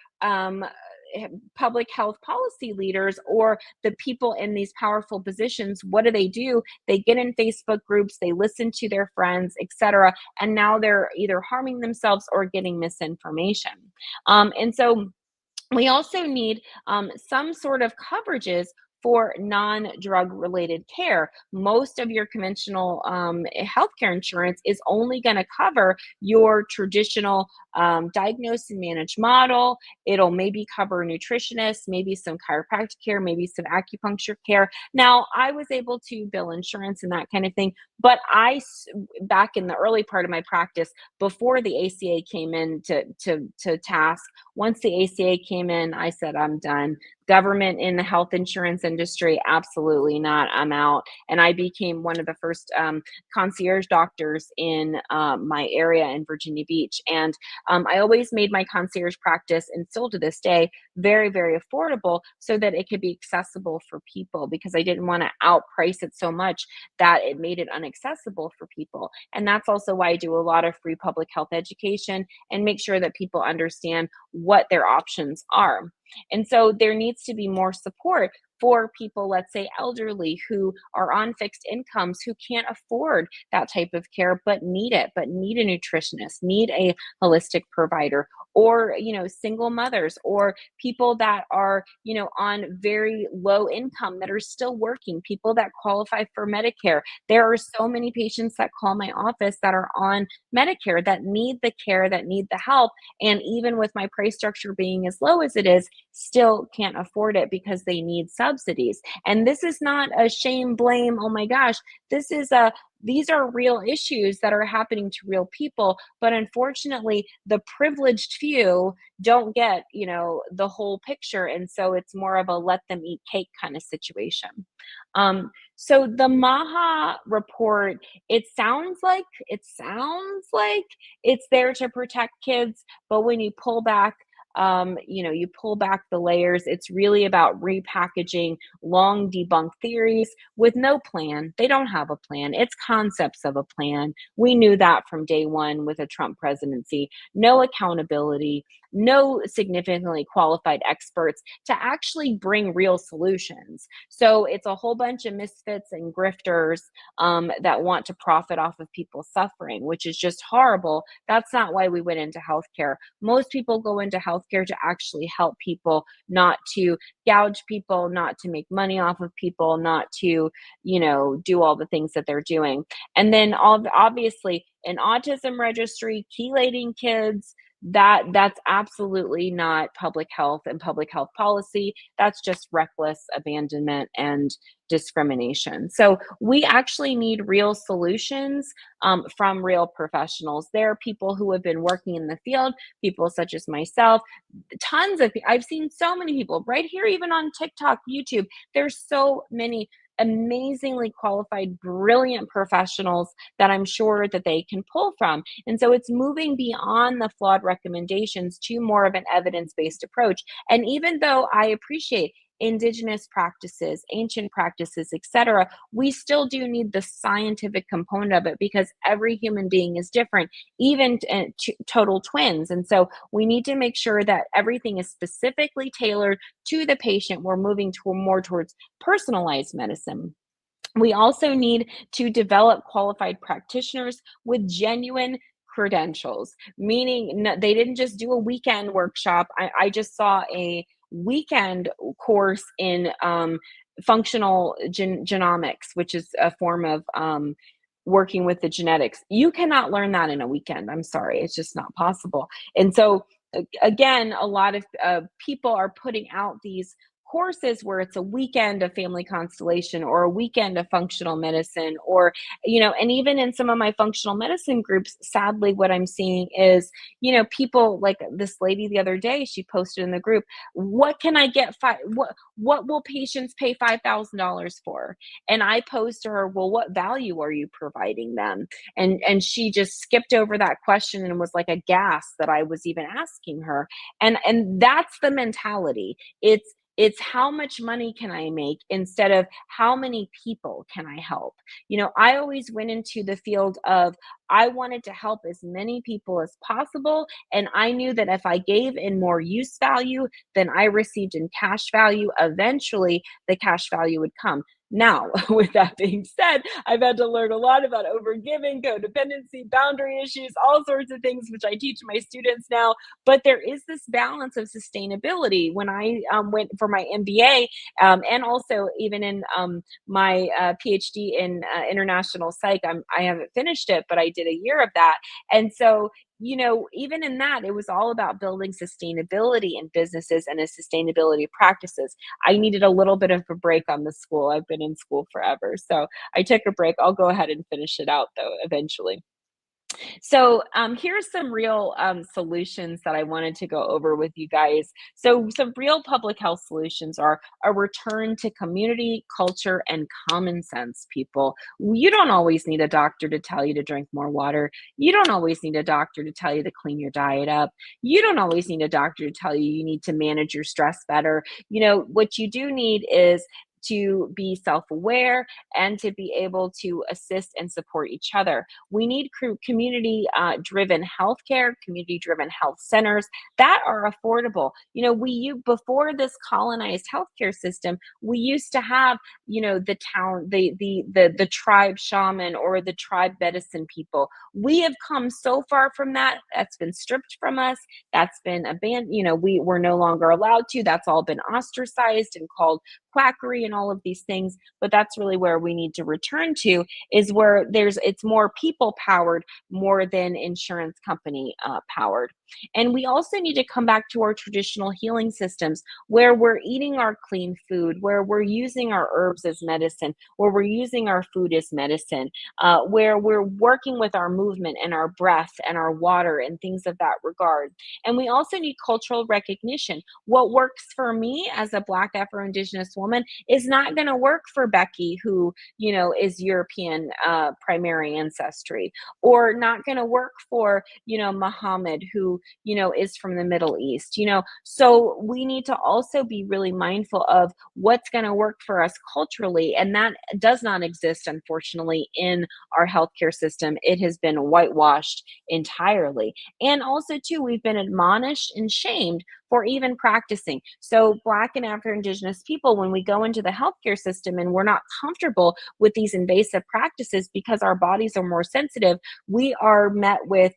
public health policy leaders or the people in these powerful positions. What do? They get in Facebook groups, they listen to their friends, etc., and now they're either harming themselves or getting misinformation. And so we also need some sort of coverages for non-drug related care. Most of your conventional healthcare insurance is only going to cover your traditional diagnose and manage model. It'll maybe cover a nutritionist, maybe some chiropractic care, maybe some acupuncture care. Now, I was able to bill insurance and that kind of thing, but back in the early part of my practice, before the ACA came in to task, once the ACA came in, I said, I'm done. Government in the health insurance industry, absolutely not. I'm out. And I became one of the first concierge doctors in my area in Virginia Beach. And I always made my concierge practice, and still to this day, very, very affordable, so that it could be accessible for people, because I didn't want to outprice it so much that it made it inaccessible for people. And that's also why I do a lot of free public health education and make sure that people understand what their options are. And so there needs to be more support. for people, let's say elderly, who are on fixed incomes, who can't afford that type of care, but need a nutritionist, need a holistic provider, or, single mothers, or people that are, on very low income that are still working, people that qualify for Medicare. There are so many patients that call my office that are on Medicare, that need the care, that need the help. And even with my price structure being as low as it is, still can't afford it because they need subsidies. And this is not a shame, blame, oh my gosh. This is a these are real issues that are happening to real people, but unfortunately the privileged few don't get, the whole picture, and so it's more of a let them eat cake kind of situation. So the MAHA report, it sounds like it's there to protect kids, but when you pull back, you pull back the layers. It's really about repackaging long debunked theories with no plan. They don't have a plan. It's concepts of a plan. We knew that from day one with a Trump presidency. No accountability, no significantly qualified experts to actually bring real solutions. So it's a whole bunch of misfits and grifters, that want to profit off of people suffering, which is just horrible. That's not why we went into healthcare. Most people go into healthcare to actually help people, not to gouge people, not to make money off of people, not to, do all the things that they're doing. And then obviously an autism registry, chelating kids, that's absolutely not public health and public health policy. That's just reckless abandonment and discrimination. So we actually need real solutions, from real professionals. There are people who have been working in the field, people such as myself, I've seen so many people right here, even on TikTok, YouTube. There's so many amazingly qualified, brilliant professionals that I'm sure that they can pull from. And so it's moving beyond the flawed recommendations to more of an evidence-based approach. And even though I appreciate indigenous practices, ancient practices, etc., we still do need the scientific component of it, because every human being is different, even total twins. And so we need to make sure that everything is specifically tailored to the patient. We're moving more towards personalized medicine. We also need to develop qualified practitioners with genuine credentials, meaning they didn't just do a weekend workshop. I just saw a weekend course in, functional genomics, which is a form of, working with the genetics. You cannot learn that in a weekend. I'm sorry, it's just not possible. And so, again, a lot of people are putting out these courses where it's a weekend of family constellation, or a weekend of functional medicine, or, and even in some of my functional medicine groups, sadly what I'm seeing is, people like this lady the other day, she posted in the group, what can I get what will patients pay $5,000 for? And I posed to her, well, what value are you providing them? And she just skipped over that question and was like aghast that I was even asking her. And that's the mentality. It's how much money can I make instead of how many people can I help? I always went into the field of, I wanted to help as many people as possible. And I knew that if I gave in more use value than I received in cash value, eventually the cash value would come. Now, with that being said, I've had to learn a lot about overgiving, codependency, boundary issues, all sorts of things, which I teach my students now. But there is this balance of sustainability. When I went for my MBA, and also even in, my PhD in international psych, I haven't finished it, but I did a year of that. And so, even in that, it was all about building sustainability in businesses and a sustainability practices. I needed a little bit of a break on the school. I've been in school forever. So I took a break. I'll go ahead and finish it out though, eventually. So, here's some real, solutions that I wanted to go over with you guys. So, some real public health solutions are a return to community, culture, and common sense, people. You don't always need a doctor to tell you to drink more water. You don't always need a doctor to tell you to clean your diet up. You don't always need a doctor to tell you you need to manage your stress better. What you do need is to be self-aware, and to be able to assist and support each other. We need community driven healthcare, community driven health centers that are affordable. Before this colonized healthcare system, we used to have, the town, the tribe shaman or the tribe medicine people. We have come so far from that. That's been stripped from us. That's been abandoned. We're no longer allowed to. That's all been ostracized and called quackery and all of these things. But that's really where we need to return to, is where it's more people powered more than insurance company powered. And we also need to come back to our traditional healing systems where we're eating our clean food, where we're using our herbs as medicine, where we're using our food as medicine, where we're working with our movement and our breath and our water and things of that regard. And we also need cultural recognition. What works for me as a Black Afro-Indigenous woman is not going to work for Becky, who, is European primary ancestry, or not going to work for, Muhammad, who, is from the Middle East, So we need to also be really mindful of what's going to work for us culturally. And that does not exist, unfortunately, in our healthcare system. It has been whitewashed entirely. And also, too, we've been admonished and shamed for even practicing. So Black and Afro-Indigenous people, when we go into the healthcare system and we're not comfortable with these invasive practices because our bodies are more sensitive, we are met with,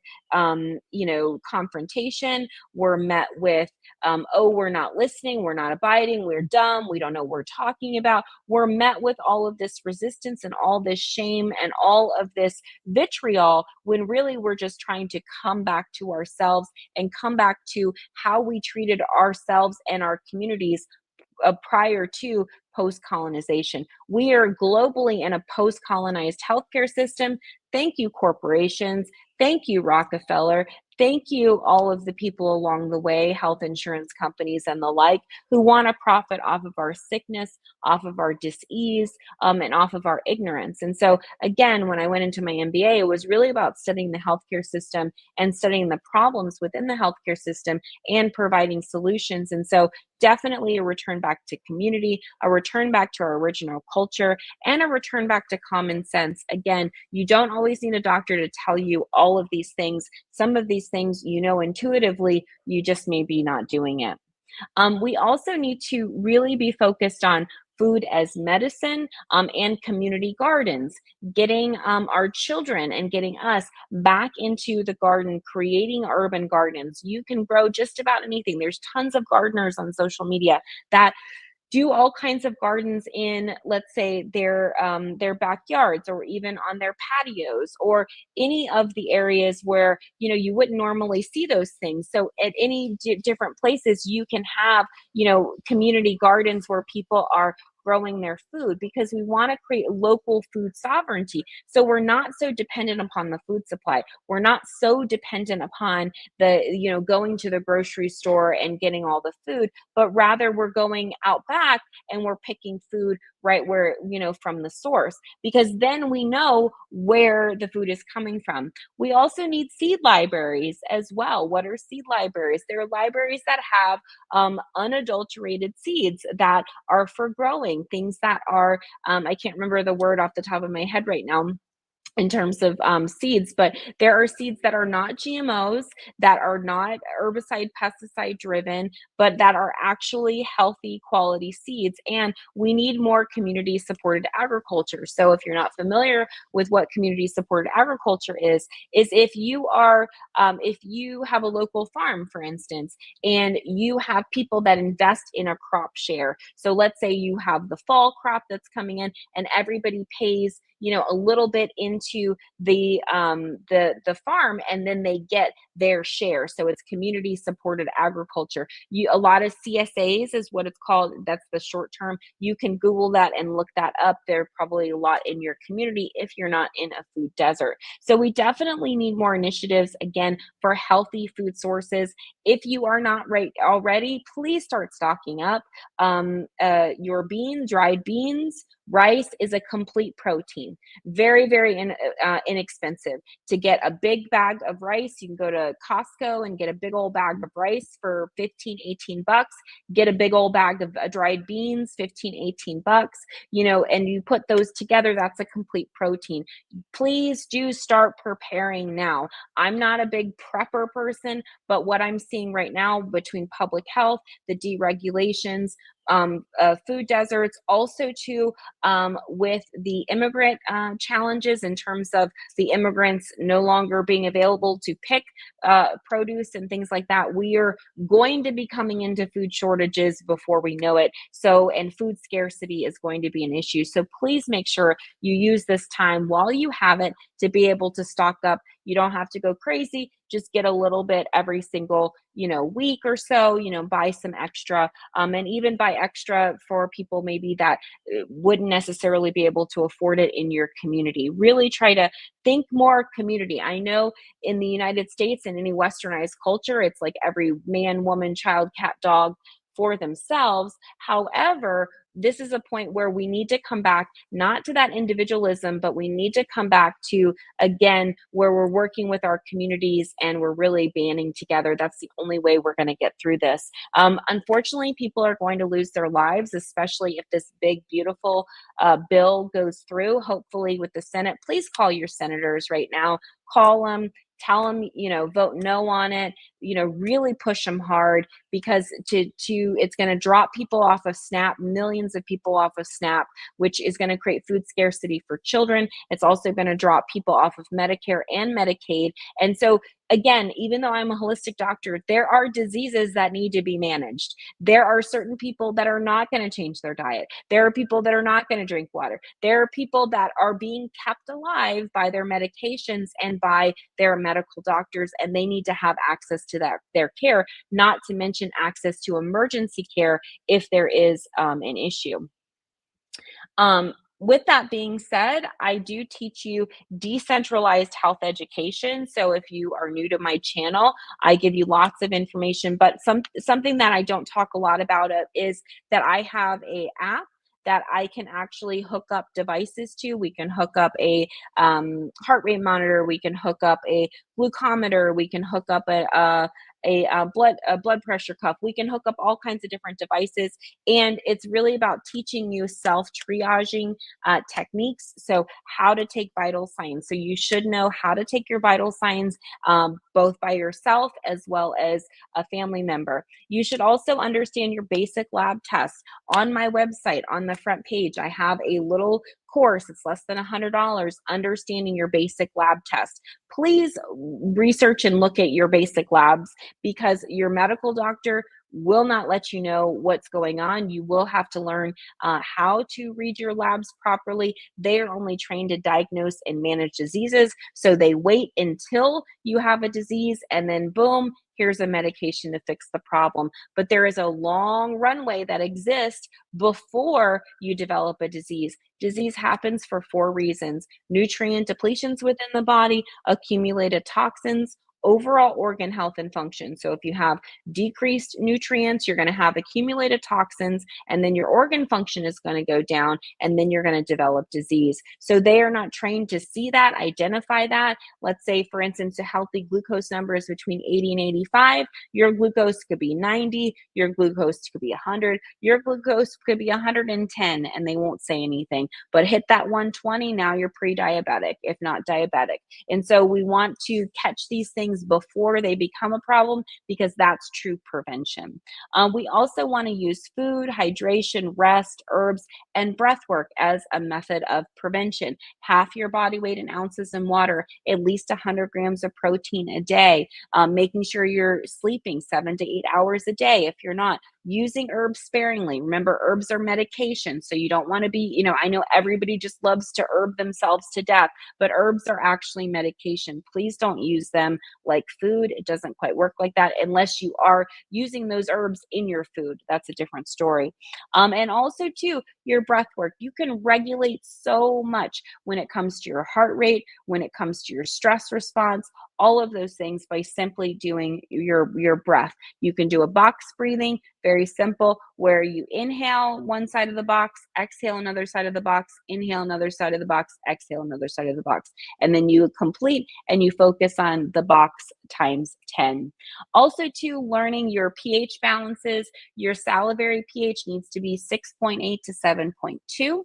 confrontation. We're met with, oh, we're not listening, we're not abiding, we're dumb, we don't know what we're talking about. We're met with all of this resistance and all this shame and all of this vitriol, when really we're just trying to come back to ourselves and come back to how we treated ourselves and our communities prior to post-colonization. We are globally in a post-colonized healthcare system. Thank you, corporations. Thank you, Rockefeller. Thank you, all of the people along the way, health insurance companies and the like, who want to profit off of our sickness, off of our dis-ease, and off of our ignorance. And so, again, when I went into my MBA, it was really about studying the healthcare system and studying the problems within the healthcare system and providing solutions. And so, definitely a return back to community, a return back to our original culture, and a return back to common sense. Again, you don't always need a doctor to tell you all of these things. Some of these things intuitively, you just may be not doing it. We also need to really be focused on food as medicine, and community gardens, getting our children and getting us back into the garden, creating urban gardens. You can grow just about anything. There's tons of gardeners on social media that do all kinds of gardens in, let's say, their backyards, or even on their patios, or any of the areas where you wouldn't normally see those things. So at any different places, you can have community gardens where people are growing their food, because we want to create local food sovereignty. So we're not so dependent upon the food supply. We're not so dependent upon going to the grocery store and getting all the food, but rather we're going out back and we're picking food right where, from the source, because then we know where the food is coming from. We also need seed libraries as well. What are seed libraries? There are libraries that have unadulterated seeds that are for growing, things that are, I can't remember the word off the top of my head right now, in terms of seeds, but there are seeds that are not GMOs, that are not herbicide, pesticide driven, but that are actually healthy quality seeds. And we need more community supported agriculture. So if you're not familiar with what community supported agriculture is if you have a local farm, for instance, and you have people that invest in a crop share. So let's say you have the fall crop that's coming in, and everybody pays a little bit into the farm, and then they get their share. So it's community supported agriculture. A lot of CSAs is what it's called. That's the short term. You can Google that and look that up. There are probably a lot in your community if you're not in a food desert. So we definitely need more initiatives, again, for healthy food sources. If you are not right already, please start stocking up. Your dried beans, Rice is a complete protein, very, very inexpensive. To get a big bag of rice, you can go to Costco and get a big old bag of rice for 15, 18 bucks. Get a big old bag of dried beans, 15, 18 bucks, and you put those together, that's a complete protein. Please do start preparing now. I'm not a big prepper person, but what I'm seeing right now between public health, the deregulations, food deserts, also too, with the immigrant challenges in terms of the immigrants no longer being available to pick produce and things like that. We are going to be coming into food shortages before we know it. So, and food scarcity is going to be an issue. So please make sure you use this time while you have it to be able to stock up. You don't have to go crazy. Just get a little bit every single, week or so, buy some extra, and even buy extra for people maybe that wouldn't necessarily be able to afford it in your community. Really try to think more community. I know in the United States and any westernized culture, it's like every man, woman, child, cat, dog for themselves. However, this is a point where we need to come back not to that individualism, but we need to come back to, again, where we're working with our communities and we're really banding together. That's the only way we're going to get through this. Unfortunately, people are going to lose their lives, especially if this big, beautiful bill goes through, hopefully with the Senate. Please call your senators right now. Call them, tell them, vote no on it, really push them hard, because it's going to drop people off of SNAP, millions of people off of SNAP, which is going to create food scarcity for children. It's also going to drop people off of Medicare and Medicaid. And so again, even though I'm a holistic doctor, there are diseases that need to be managed. There are certain people that are not going to change their diet. There are people that are not going to drink water. There are people that are being kept alive by their medications and by their medical doctors, and they need to have access to their care, not to mention access to emergency care if there is an issue. With that being said, I do teach you decentralized health education. So if you are new to my channel, I give you lots of information, but something that I don't talk a lot about is that I have a app that I can actually hook up devices to. We can hook up a heart rate monitor. We can hook up a glucometer. We can hook up a blood pressure cuff. We can hook up all kinds of different devices, and it's really about teaching you self-triaging techniques. So how to take vital signs. So you should know how to take your vital signs, both by yourself as well as a family member. You should also understand your basic lab tests. On my website, on the front page, I have a little course. It's less than $100, understanding your basic lab test. Please research and look at your basic labs, because your medical doctor will not let you know what's going on. You will have to learn how to read your labs properly. They are only trained to diagnose and manage diseases. So they wait until you have a disease and then boom, here's a medication to fix the problem. But there is a long runway that exists before you develop a disease. Disease happens for 4 reasons: nutrient depletions within the body, accumulated toxins, overall organ health and function. So if you have decreased nutrients, you're going to have accumulated toxins, and then your organ function is going to go down, and then you're going to develop disease. So they are not trained to see that, identify that. Let's say, for instance, a healthy glucose number is between 80 and 85. Your glucose could be 90, your glucose could be 100, your glucose could be 110, and they won't say anything. But hit that 120, now you're pre-diabetic, if not diabetic. And so we want to catch these things before they become a problem, because that's true prevention. We also want to use food, hydration, rest, herbs, and breath work as a method of prevention. Half your body weight in ounces in water, at least 100 grams of protein a day, making sure you're sleeping 7 to 8 hours a day. If you're not, using herbs sparingly. Remember, herbs are medication, so you don't want to be, I know everybody just loves to herb themselves to death, but herbs are actually medication. Please don't use them like food. It doesn't quite work like that unless you are using those herbs in your food. That's a different story. And also, too, your breath work. You can regulate so much when it comes to your heart rate, when it comes to your stress response, all of those things by simply doing your breath. You can do a box breathing, very simple, where you inhale one side of the box, exhale another side of the box, inhale another side of the box, exhale another side of the box. And then you complete and you focus on the box times 10. Also, too, learning your pH balances. Your salivary pH needs to be 6.8 to 7.2.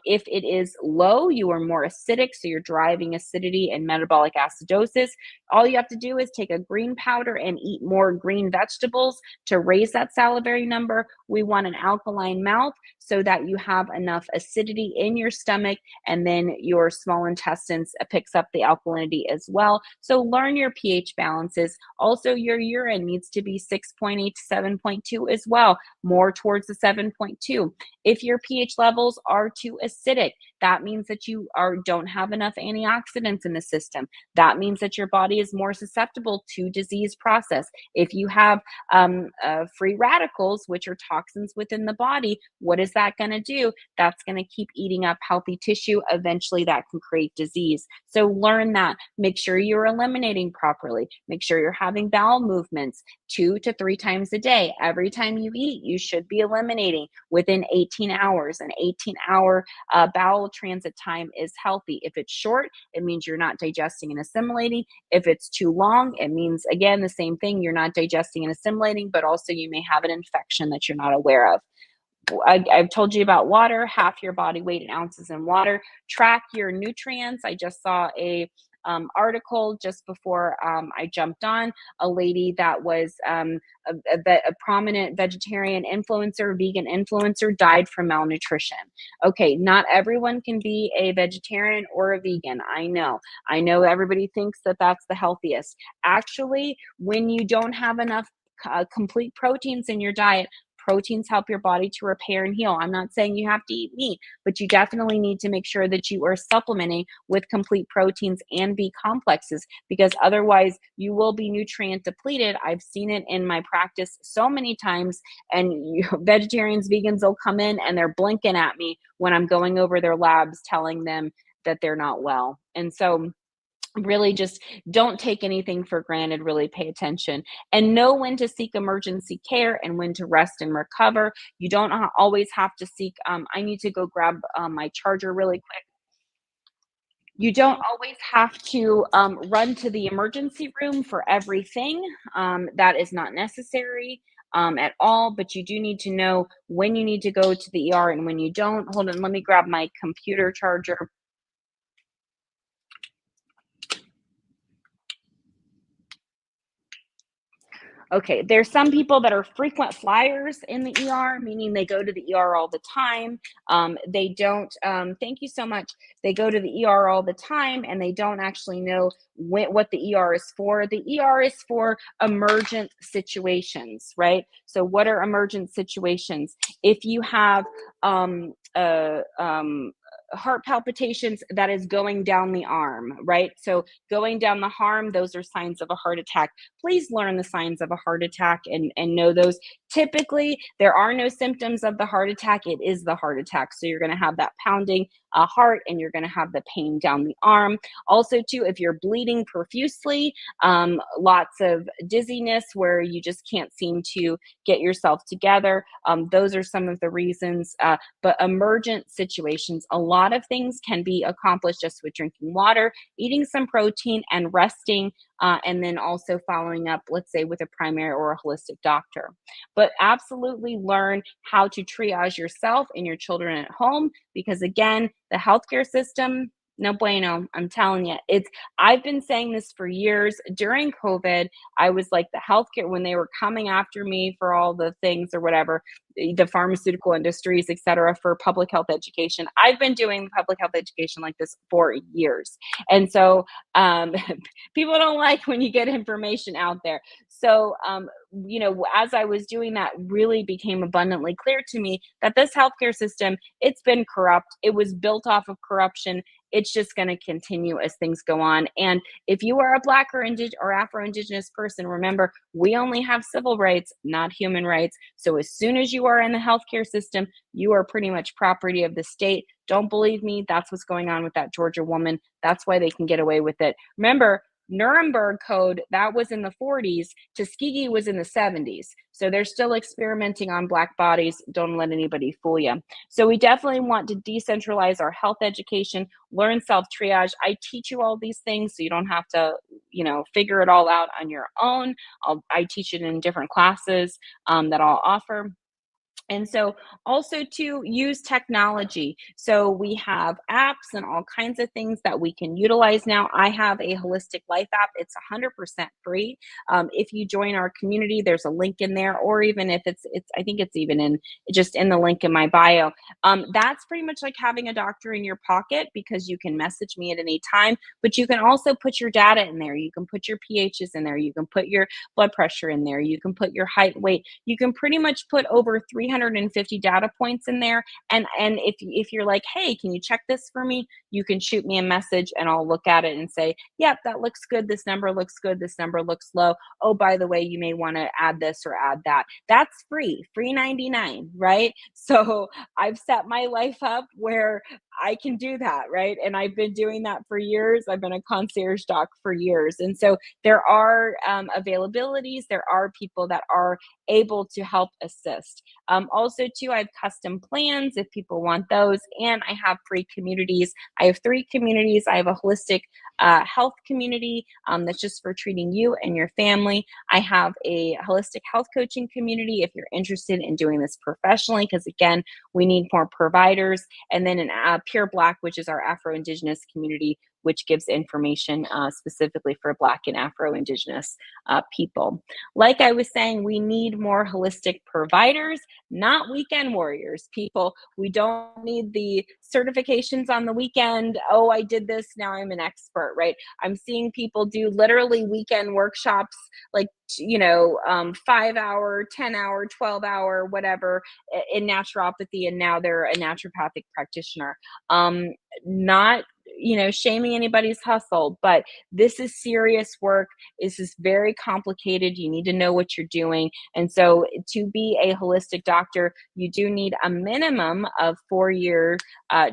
If it is low, you are more acidic, so you're driving acidity and metabolic acidosis. All you have to do is take a green powder and eat more green vegetables to raise that salivary number. We want an alkaline mouth so that you have enough acidity in your stomach, and then your small intestines picks up the alkalinity as well. So learn your pH balances. Also, your urine needs to be 6.8 to 7.2 as well, more towards the 7.2. If your pH levels are too acidic, that means that you don't have enough antioxidants in the system. That means that your body is more susceptible to disease process. If you have free radicals, which are toxins within the body, what is that going to do? That's going to keep eating up healthy tissue. Eventually, that can create disease. So learn that. Make sure you're eliminating properly. Make sure you're having bowel movements 2 to 3 times a day. Every time you eat, you should be eliminating within 18 hours. An 18-hour bowel transit time is healthy. If it's short, it means you're not digesting and assimilating. If it's too long, it means, again, the same thing. You're not digesting and assimilating, but also you may have an infection that you're not aware of. I've told you about water, half your body weight in ounces in water. Track your nutrients. I just saw a article just before I jumped on. A lady that was a prominent vegetarian influencer, vegan influencer, died from malnutrition. Okay, not everyone can be a vegetarian or a vegan. I know. I know everybody thinks that that's the healthiest. Actually, when you don't have enough complete proteins in your diet, proteins help your body to repair and heal. I'm not saying you have to eat meat, but you definitely need to make sure that you are supplementing with complete proteins and B complexes, because otherwise you will be nutrient depleted. I've seen it in my practice so many times, and vegetarians, vegans will come in and they're blinking at me when I'm going over their labs telling them that they're not well. And so really just don't take anything for granted. Really pay attention and know when to seek emergency care and when to rest and recover. You don't always have to seek I need to go grab my charger really quick. You don't always have to run to the emergency room for everything. That is not necessary at all, but you do need to know when you need to go to the ER and when you don't. Hold on, let me grab my computer charger. Okay, there's some people that are frequent flyers in the ER, meaning they go to the ER all the time. They don't, thank you so much. They go to the ER all the time and they don't actually know what the ER is for. The ER is for emergent situations, right? So, what are emergent situations? If you have heart palpitations that is going down the arm, right? So, going down the arm, those are signs of a heart attack. Please learn the signs of a heart attack and know those. Typically, there are no symptoms of the heart attack. It is the heart attack. So you're going to have that pounding heart and you're going to have the pain down the arm. Also, too, if you're bleeding profusely, lots of dizziness where you just can't seem to get yourself together, those are some of the reasons. But emergent situations, a lot of things can be accomplished just with drinking water, eating some protein, and resting. And then also following up, let's say, with a primary or a holistic doctor. But absolutely learn how to triage yourself and your children at home, because again, the healthcare system, no bueno. I'm telling you, I've been saying this for years. During COVID, I was like, the healthcare, when they were coming after me for all the things or whatever, the pharmaceutical industries, et cetera, for public health education. I've been doing public health education like this for years. And so people don't like when you get information out there. So, as I was doing that, really became abundantly clear to me that this healthcare system, it's been corrupt. It was built off of corruption. it's just going to continue as things go on. And if you are a Black or Afro-Indigenous person, remember, we only have civil rights, not human rights. So as soon as you are in the healthcare system, you are pretty much property of the state. Don't believe me? That's what's going on with that Georgia woman. That's why they can get away with it. Remember, Nuremberg Code, that was in the 40s. Tuskegee was in the 70s. So they're still experimenting on Black bodies. Don't let anybody fool you. So we definitely want to decentralize our health education, learn self-triage. I teach you all these things so you don't have to, figure it all out on your own. I teach it in different classes that I'll offer. And so also to use technology. So we have apps and all kinds of things that we can utilize now. I have a holistic life app. It's 100% free. If you join our community, there's a link in there, or even if it's I think it's even just in the link in my bio. That's pretty much like having a doctor in your pocket, because you can message me at any time, but you can also put your data in there. You can put your pHs in there. You can put your blood pressure in there. You can put your height, weight. You can pretty much put over 350 data points in there. And if you're like, hey, can you check this for me? You can shoot me a message and I'll look at it and say, yep, that looks good. This number looks good. This number looks low. Oh, by the way, you may want to add this or add that. That's free 99, right? So I've set my life up where I can do that, right? And I've been doing that for years. I've been a concierge doc for years. And so there are availabilities. There are people that are able to help assist. Also, too, I have custom plans if people want those. And I have free communities. I have 3 communities. I have a holistic health community that's just for treating you and your family. I have a holistic health coaching community if you're interested in doing this professionally, because again, we need more providers. And then an Pure Black, which is our Afro-Indigenous community, which gives information specifically for Black and Afro-Indigenous people. Like I was saying, we need more holistic providers, not weekend warriors, people. We don't need the certifications on the weekend. Oh, I did this, now I'm an expert, right? I'm seeing people do literally weekend workshops, like 5-hour, 10-hour, 12-hour, whatever, in naturopathy, and now they're a naturopathic practitioner. Not shaming anybody's hustle, but this is serious work. This is very complicated. You need to know what you're doing. And so to be a holistic doctor, you do need a minimum of 4-year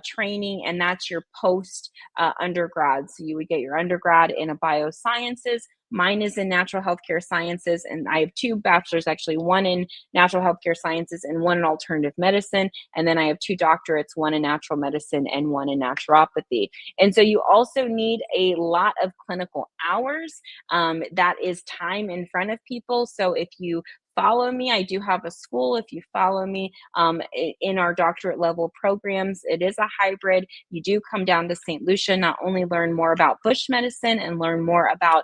training, and that's your post undergrad. So you would get your undergrad in a biosciences. Mine is in natural healthcare sciences, and I have 2 bachelors, actually, one in natural healthcare sciences and one in alternative medicine. And then I have 2 doctorates, one in natural medicine and one in naturopathy. And so you also need a lot of clinical hours. That is time in front of people. So if you follow me, I do have a school. If you follow me in our doctorate level programs, it is a hybrid. You do come down to St. Lucia, not only learn more about bush medicine and learn more about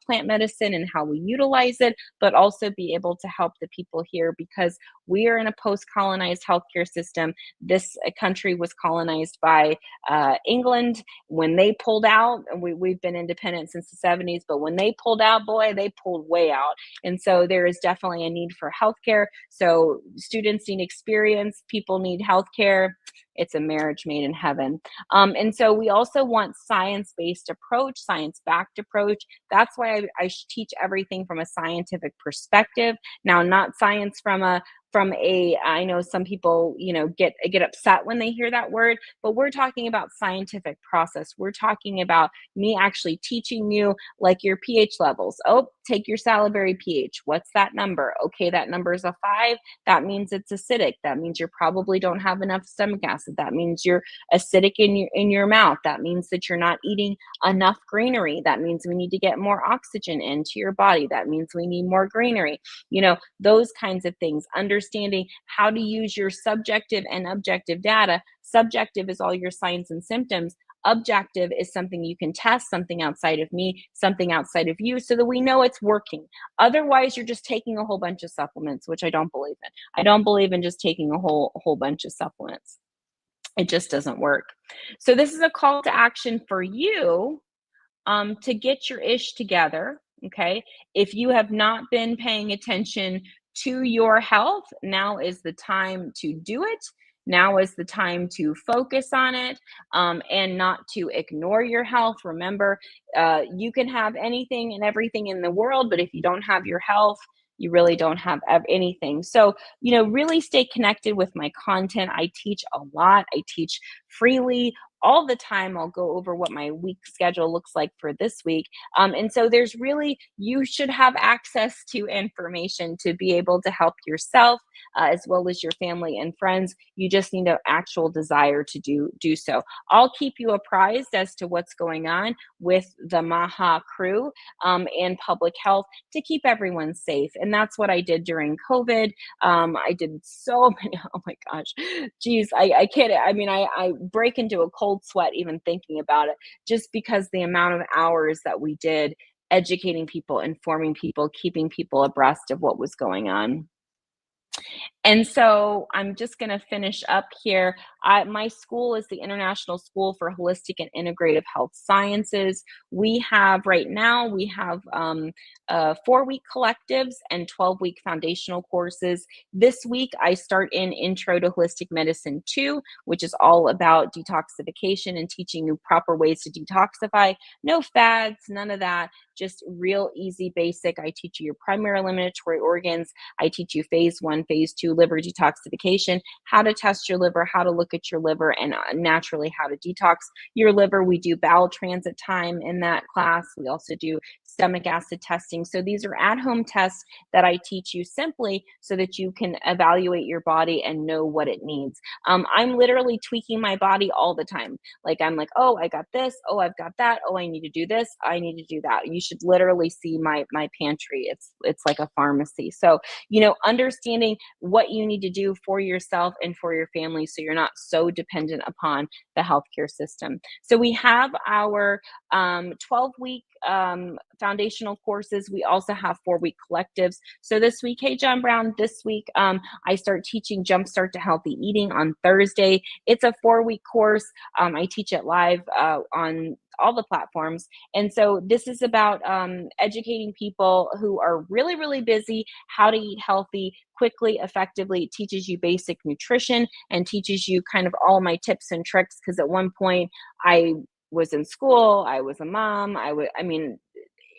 plant medicine and how we utilize it, but also be able to help the people here, because we are in a post-colonized healthcare system. This country was colonized by England. When they pulled out, and we've been independent since the 70s, but when they pulled out, boy, they pulled way out. And so there is definitely a need for healthcare. So students need experience, people need healthcare. It's a marriage made in heaven. And so we also want science-based approach, science-backed approach. That's why I teach everything from a scientific perspective. Now, not science from a I know some people, get upset when they hear that word, but we're talking about scientific process. We're talking about me actually teaching you like your pH levels. Oh, take your salivary pH. What's that number? Okay, that number is a 5. That means it's acidic. That means you probably don't have enough stomach acid. That means you're acidic in your mouth. That means that you're not eating enough greenery. That means we need to get more oxygen into your body. That means we need more greenery. Those kinds of things. Understanding how to use your subjective and objective data. Subjective is all your signs and symptoms. Objective is something you can test, something outside of me, something outside of you, so that we know it's working. Otherwise, you're just taking a whole bunch of supplements, which I don't believe in. I don't believe in just taking a whole bunch of supplements. It just doesn't work. So this is a call to action for you to get your ish together. Okay. If you have not been paying attention to your health, now is the time to do it. Now is the time to focus on it, and not to ignore your health. Remember, you can have anything and everything in the world, but if you don't have your health, you really don't have anything. So, really stay connected with my content. I teach a lot, I teach freely all the time. I'll go over what my week schedule looks like for this week. And so you should have access to information to be able to help yourself, as well as your family and friends. You just need an actual desire to do so. I'll keep you apprised as to what's going on with the MAHA crew, and public health, to keep everyone safe. And that's what I did during COVID. I did so many, oh my gosh, geez, I can't, I mean, I break into a cold sweat even thinking about it, just because the amount of hours that we did educating people, informing people, keeping people abreast of what was going on. And so I'm just going to finish up here. My school is the International School for Holistic and Integrative Health Sciences. Right now, we have 4-week collectives and 12-week foundational courses. This week, I start in Intro to Holistic Medicine 2, which is all about detoxification and teaching you proper ways to detoxify. No fads, none of that, just real easy, basic. I teach you your primary eliminatory organs. I teach you phase 1, phase 2 liver detoxification, how to test your liver, how to look at your liver, and naturally how to detox your liver. We do bowel transit time in that class. We also do stomach acid testing. So these are at-home tests that I teach you simply so that you can evaluate your body and know what it needs. I'm literally tweaking my body all the time. Like, I'm like, oh, I got this. Oh, I've got that. Oh, I need to do this. I need to do that. You should literally see my pantry. It's like a pharmacy. So, understanding what you need to do for yourself and for your family so you're not so dependent upon the healthcare system. So we have our 12-week foundational courses. We also have 4-week collectives. So this week, hey, John Brown, this week I start teaching Jumpstart to Healthy Eating on Thursday. It's a 4-week course. I teach it live on all the platforms. And so this is about educating people who are really, really busy how to eat healthy quickly, effectively. It teaches you basic nutrition and teaches you kind of all my tips and tricks. Because at one point I was in school, I was a mom,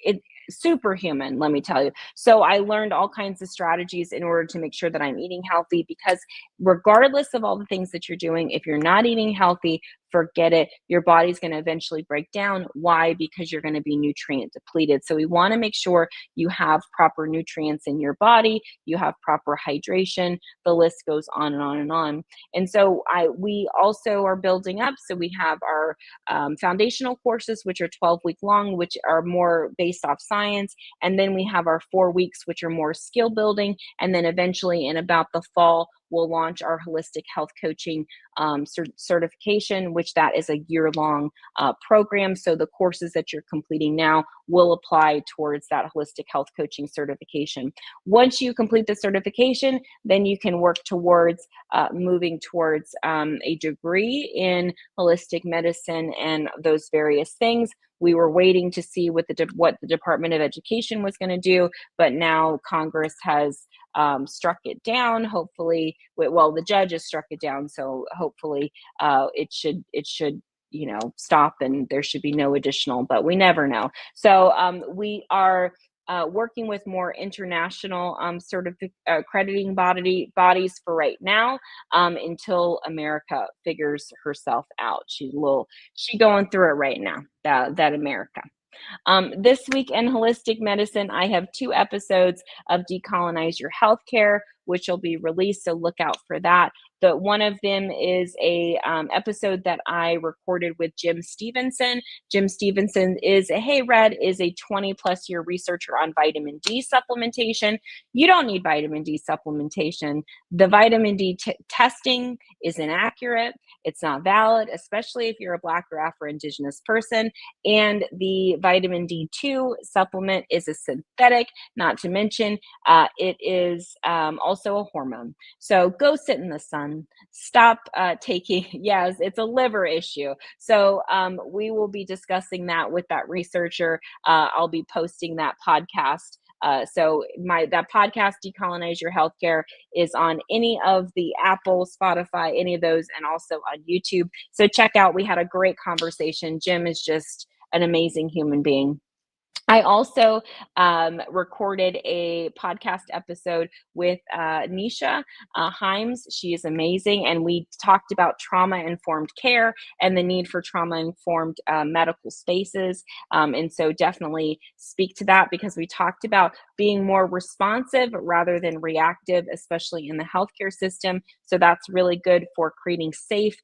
it superhuman, let me tell you. So I learned all kinds of strategies in order to make sure that I'm eating healthy, because regardless of all the things that you're doing, if you're not eating healthy, forget it. Your body's going to eventually break down. Why? Because you're going to be nutrient depleted. So we want to make sure you have proper nutrients in your body, you have proper hydration. The list goes on and on and on. And so we also are building up. So we have our foundational courses, which are 12-week long, which are more based off science. And then we have our 4 weeks, which are more skill building. And then eventually in about the fall, we'll launch our holistic health coaching certification, which that is a year-long program. So the courses that you're completing now will apply towards that holistic health coaching certification. Once you complete the certification, then you can work towards moving towards a degree in holistic medicine and those various things. We were waiting to see what the Department of Education was going to do, but now Congress has struck it down. Hopefully, well, the judge has struck it down, so hopefully it should stop, and there should be no additional. But we never know. So we are working with more international accrediting bodies for right now, until America figures herself out. She going through it right now. That America. This week in holistic medicine, I have 2 episodes of Decolonize Your Healthcare, which will be released, so look out for that. One of them is a episode that I recorded with Jim Stevenson. Jim Stevenson is a 20+ year researcher on vitamin D supplementation. You don't need vitamin D supplementation. The vitamin D testing is inaccurate. It's not valid, especially if you're a Black or Afro-Indigenous person. And the vitamin D2 supplement is a synthetic, not to mention it is also a hormone. So go sit in the sun. Stop taking, yes, it's a liver issue. So we will be discussing that with that researcher. I'll be posting that podcast So that podcast, Decolonize Your Healthcare, is on any of the Apple, Spotify, any of those, and also on YouTube. So check out. We had a great conversation. Jim is just an amazing human being. I also recorded a podcast episode with Nisha Himes. She is amazing. And we talked about trauma-informed care and the need for trauma-informed medical spaces. And so definitely speak to that, because we talked about being more responsive rather than reactive, especially in the healthcare system. So that's really good for creating safe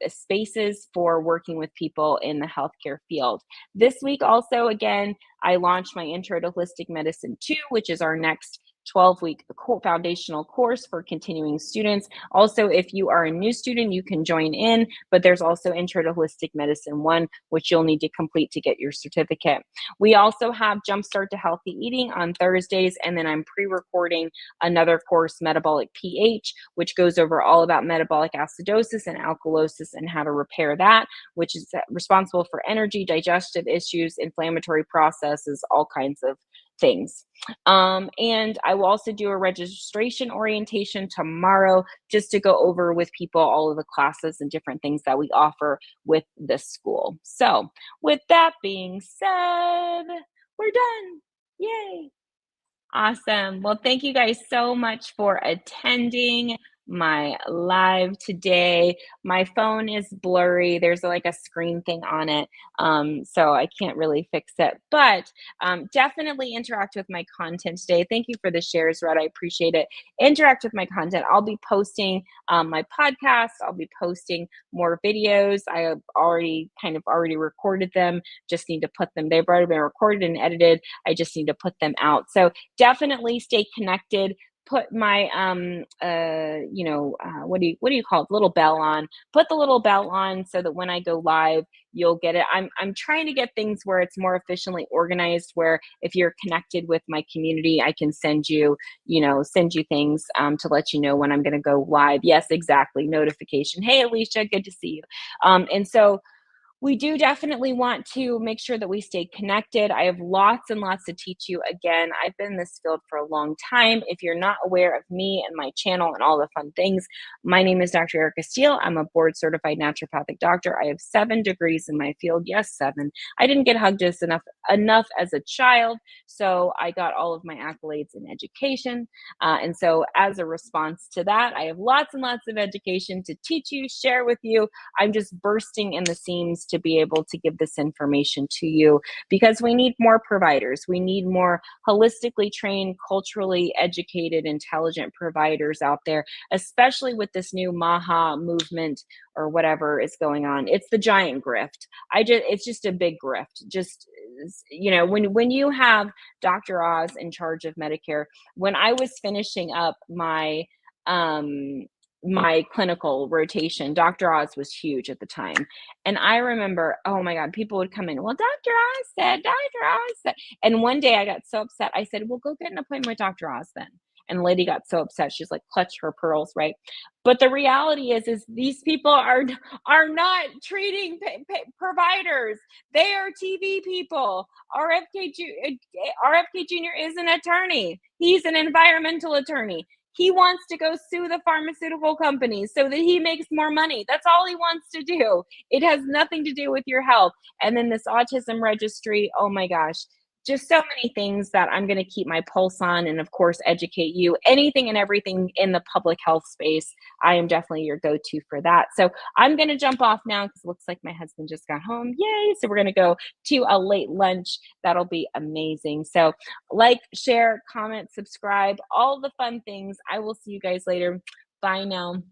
spaces for working with people in the healthcare field. This week also, again, I launched my Intro to Holistic Medicine 2, which is our next 12-week foundational course for continuing students. Also, if you are a new student, you can join in, but there's also Intro to Holistic Medicine 1, which you'll need to complete to get your certificate. We also have Jumpstart to Healthy Eating on Thursdays, and then I'm pre-recording another course, Metabolic pH, which goes over all about metabolic acidosis and alkalosis and how to repair that, which is responsible for energy, digestive issues, inflammatory processes, all kinds of things. And I will also do a registration orientation tomorrow, just to go over with people all of the classes and different things that we offer with this school. So with that being said, we're done. Yay. Awesome. Well, thank you guys so much for attending my live today. My phone is blurry. There's like a screen thing on it. So I can't really fix it, but definitely interact with my content today. Thank you for the shares, Red. I appreciate it. Interact with my content. I'll be posting my podcast. I'll be posting more videos. I have already recorded them. Just need to put them. They've already been recorded and edited. I just need to put them out. So definitely stay connected. Put my what do you call it, little bell on. Put the little bell on so that when I go live, you'll get it. I'm trying to get things where it's more efficiently organized, where if you're connected with my community, I can send you things to let you know when I'm going to go live. Yes, exactly. Notification. Hey, Alicia, good to see you. And so we do definitely want to make sure that we stay connected. I have lots and lots to teach you. Again, I've been in this field for a long time. If you're not aware of me and my channel and all the fun things, my name is Dr. Erica Steele. I'm a board certified naturopathic doctor. I have 7 degrees in my field. Yes, 7. I didn't get hugged enough as a child, so I got all of my accolades in education. And so as a response to that, I have lots and lots of education to teach you, share with you. I'm just bursting in the seams to be able to give this information to you, because we need more providers. We need more holistically trained, culturally educated, intelligent providers out there, especially with this new MAHA movement or whatever is going on. It's the giant grift. It's just a big grift. Just, when you have Dr. Oz in charge of Medicare, when I was finishing up my clinical rotation, Dr. Oz was huge at the time. And I remember, oh my God, people would come in, well, Dr. Oz said. And one day I got so upset. I said, well, go get an appointment with Dr. Oz then. And the lady got so upset. She's like, clutch her pearls, right? But the reality is these people are not treating providers. They are TV people. RFK Jr. is an attorney. He's an environmental attorney. He wants to go sue the pharmaceutical companies so that he makes more money. That's all he wants to do. It has nothing to do with your health. And then this autism registry, oh my gosh, just so many things that I'm going to keep my pulse on, and of course, educate you. Anything and everything in the public health space, I am definitely your go-to for that. So I'm going to jump off now because it looks like my husband just got home. Yay. So we're going to go to a late lunch. That'll be amazing. So like, share, comment, subscribe, all the fun things. I will see you guys later. Bye now.